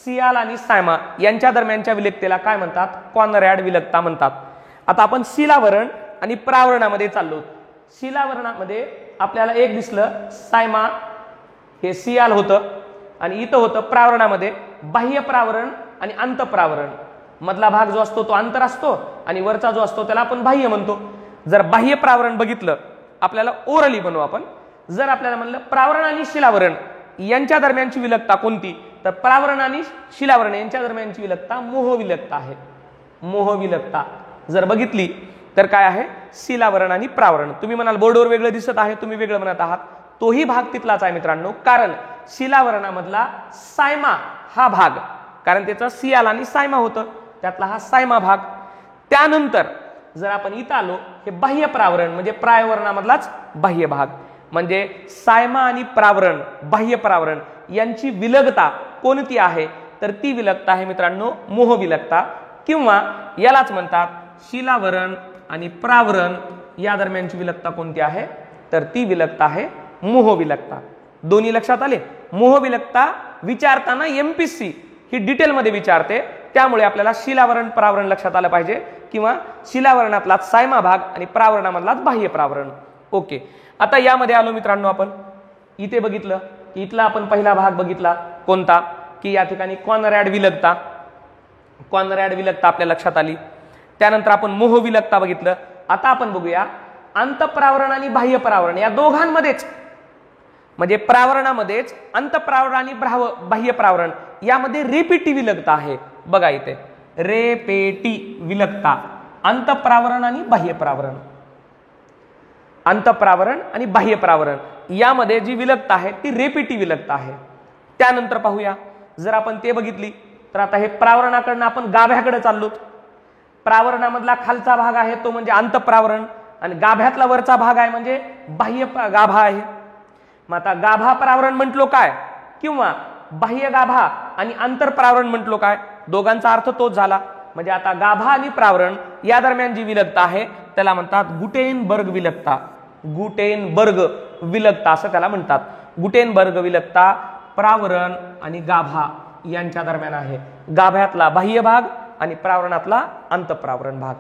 सियाल आणि सायमा यांच्या दरम्यानच्या विलगतेला काय म्हणतात, कॉनरॅड विलगता म्हणतात. आता आपण शिलावरण आणि प्रावरणामध्ये चाललो. शिलावरणामध्ये आपल्याला एक दिसलं, सायमा हे सियाल होतं आणि इथं होतं प्रावरणामध्ये बाह्य प्रावरण आणि अंतःप्रावरण. मधला भाग जो असतो तो अंतर असतो आणि वरचा जो असतो त्याला आपण बाह्य म्हणतो. जर बाह्य प्रावरण बघितलं आपल्याला ओरली बनवू आपण, जर आपल्याला म्हणलं प्रावरण आणि शिलावरण यांच्या दरम्यानची विलगता कोणती, तर प्रावरण आणि शिलावरण यांच्या दरम्यानची विलगता मोह विलगता आहे. मोह विलगता जर बघितली तर काय आहे, शिलावरण आणि प्रावरण. तुम्ही म्हणाल बोर्डवर वेगळं दिसत आहे, तुम्ही वेगळं म्हणत आहात, तोही भाग तिथलाच आहे मित्रांनो. कारण शिलावरणामधला सायमा हा भाग, कारण त्याचं सियाल आणि सायमा होतं, त्यातला हा सायमा भाग. त्यानंतर जर आपण इथं आलो, हे बाह्य प्रावरण म्हणजे प्रावरणामधलाच बाह्य भाग, म्हणजे सायमा आणि प्रावरण, बाह्य प्रावरण यांची विलगता कोणती आहे तर ती विलकता आहे मित्रांनो मोह विलकता, किंवा यालाच म्हणतात शिलावरण आणि प्रावरण या दरम्यानची विलकता कोणती आहे, तर ती विलकता आहे मोह विलकता। दोन्ही लक्षात आले। मोह विलकता विचारताना एमपीसी ही डिटेल मध्ये विचारते, त्यामुळे आपल्याला शिलावरण प्रावरण लक्षात आलं पाहिजे, किंवा शिलावरणातला सायमा भाग आणि प्रावरणामधला बाह्य प्रावरण। ओके, आता यामध्ये आलो मित्रांनो, आपण इथे बघितलं की इथला आपण पहिला भाग बघितला कोणता, की या ठिकाणी कॉनरॅड विलकता, कॉनरॅड विलकता आपल्या लक्षात आली। त्यानंतर आपण मोह विलकता बघितलं। आता आपण बघूया अंतःप्रावरण आणि बाह्य प्रावरण या दोघांमध्येच, म्हणजे प्रावरणामध्येच अंतःप्रावरण आणि बाह्य प्रावरण यामध्ये रेपेटी विलकता आहे। बघा इथे रेपेटी विलकता, अंतःप्रावरण आणि बाह्य प्रावरण, अंतःप्रावरण आणि बाह्य प्रावरण यामध्ये जी विलकता आहे ती रेपेटी विलकता आहे। त्यानंतर पाहूया, जर आपण ते बघितली तर आता हे प्रावरणाकडनं आपण गाभ्याकडे चाललो। प्रावरणामधला खालचा भाग आहे तो म्हणजे अंतःप्रावरण, आणि गाभ्यातला वरचा भाग आहे म्हणजे बाह्य गाभा आहे। मग आता गाभा प्रावरण म्हटलो काय, किंवा बाह्य गाभा आणि आंतरप्रावरण म्हटलो काय, दोघांचा अर्थ तोच झाला। म्हणजे आता गाभा आणि प्रावरण या दरम्यान जी विलकता आहे त्याला म्हणतात गुटेनबर्ग विलकता, गुटेनबर्ग विलकता असं त्याला म्हणतात। गुटेनबर्ग विलकता प्रावरण आणि गाभा यांच्या दरम्यान आहे, गाभ्यातला बाह्य भाग आणि प्रावरणातला अंतःप्रावरण भाग।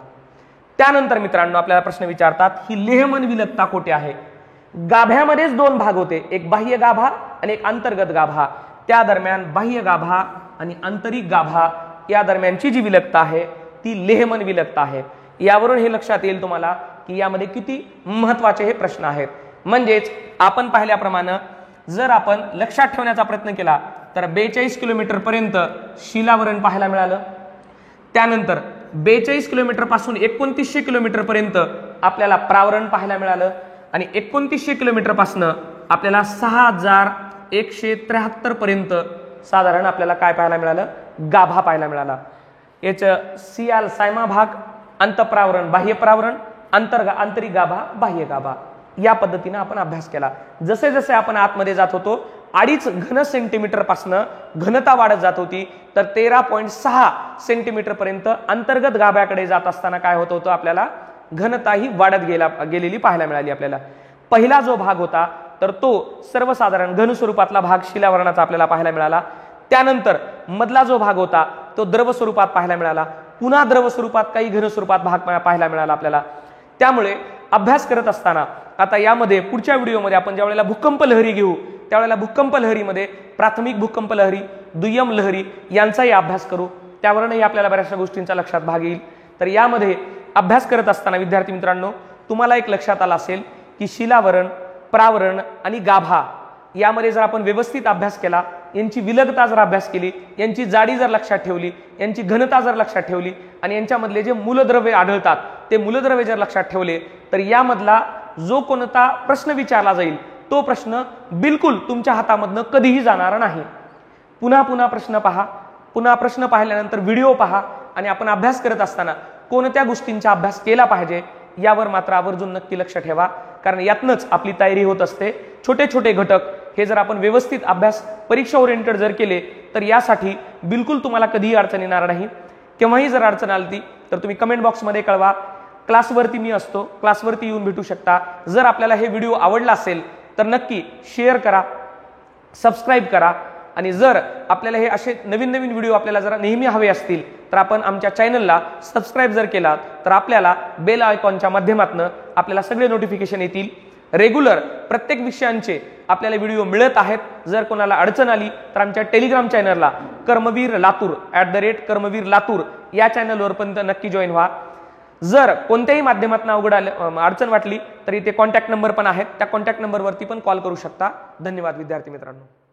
त्यानंतर मित्रांनो आपल्याला प्रश्न विचारतात ही लेहमन विलकता कोठे आहे। गाभ्यामध्येच दोन भाग होते, एक बाह्य गाभा आणि एक अंतर्गत गाभा, त्या दरम्यान बाह्य गाभा आणि आंतरिक गाभा या दरम्यानची जी विलकता आहे ती लेहमन विलकता आहे। यावरून हे लक्षात येईल तुम्हाला की यामध्ये किती महत्वाचे हे प्रश्न आहेत। म्हणजेच आपण पाहिल्याप्रमाणे जर आपण लक्षात ठेवण्याचा प्रयत्न केला तर 42 किलोमीटर पर्यंत शिलावरण पाहायला मिळालं, त्यानंतर 42 किलोमीटर पासून 2900 किलोमीटर पर्यंत आपल्याला प्रावरण पाहायला मिळालं, आणि 2900 किलोमीटर पासून आपल्याला 6173 पर्यंत साधारण आपल्याला काय पाहायला मिळालं, गाभा पाहायला मिळाला। याचं सियाल सायमा भाग, अंतःप्रावरण बाह्य प्रावरण, आंतरिक गाभा बाह्य गाभा या पद्धतीने आपण अभ्यास केला। जसे जसे आपण आतमध्ये जात होतो 2.5 घन सेंटीमीटर पासून घनता वाढत जात होती, तर 13.6 सेंटीमीटर पर्यंत अंतर्गत गाभ्याकडे जात असताना काय होत होतं, आपल्याला घनता ही वाढत गेलेली पाहायला मिळाली आपल्याला। पहिला जो भाग होता तर तो सर्वसाधारण घन स्वरूपातला भाग शिलावरणाचा आपल्याला पाहायला मिळाला। त्यानंतर मधला जो भाग होता तो द्रव स्वरूपात पाहायला मिळाला, पुन्हा द्रव स्वरूपात काही घन स्वरूपात भाग पाहायला मिळाला आपल्याला। त्यामुळे अभ्यास करत असताना आता यामध्ये पुढच्या व्हिडिओमध्ये आपण ज्यावेळेला भूकंप लहरी घेऊ त्यावेळेला भूकंप लहरीमध्ये प्राथमिक भूकंप लहरी, दुय्यम लहरी यांचाही अभ्यास करू, त्यावरूनही आपल्याला बऱ्याचशा गोष्टींचा लक्षात भाग येईल। तर यामध्ये अभ्यास करत असताना विद्यार्थी मित्रांनो तुम्हाला एक लक्षात आलं असेल की शिलावरण, प्रावरण आणि गाभा यामध्ये जर आपण व्यवस्थित अभ्यास केला, यांची विलगता जर अभ्यास केली, यांची जाडी जर लक्षात ठेवली, यांची घनता जर लक्षात ठेवली आणि यांच्यामधले जे मूलद्रव्ये आढळतात ते मूलद्रव्ये जर लक्षात ठेवले, तर यामधला जो कोणता प्रश्न विचारला जाईल तो प्रश्न बिलकुल तुमच्या हातामधनं कधीही जाणार नाही। पुन्हा पुन्हा प्रश्न पहा, पुन्हा प्रश्न पाहिल्यानंतर व्हिडिओ पहा, आणि आपण अभ्यास करत असताना कोणत्या गोष्टींचा अभ्यास केला पाहिजे यावर मात्र आवर्जून नक्की लक्ष ठेवा, कारण यातनंच आपली तयारी होत असते। छोटे छोटे घटक हे जर आपण व्यवस्थित अभ्यास परीक्षा ओरिएंटेड जर केले तर यासाठी बिलकुल तुम्हाला कधीही अडचण येणार नाही। केव्हाही जर अडचण आली तर तुम्ही कमेंट बॉक्समध्ये कळवा, क्लासवरती मी असतो, क्लासवरती येऊन भेटू शकता। जर आपल्याला हे व्हिडिओ आवडला असेल तर नक्की शेअर करा, सबस्क्राईब करा, आणि जर आपल्याला हे असे नवीन नवीन व्हिडिओ आपल्याला जरा नेहमी हवे असतील तर आपण आमच्या चॅनलला सबस्क्राईब जर केला तर आपल्याला बेल आयकॉनच्या माध्यमातून आपल्याला सगळे नोटिफिकेशन येतील। रेग्युलर प्रत्येक विषयांचे आपल्याला व्हिडिओ मिळत आहेत। जर कोणाला अडचण आली तर आमच्या टेलिग्राम चॅनलला कर्मवीर लातूर @कर्मवीर लातूर या चॅनलवर पण नक्की जॉईन व्हा। जर कोणत्याही माध्यमातून अडचण वाटली तरी ते कॉन्टॅक्ट नंबर पण आहेत, त्या कॉन्टॅक्ट नंबरवरती पण कॉल करू शकता। धन्यवाद विद्यार्थी मित्रांनो।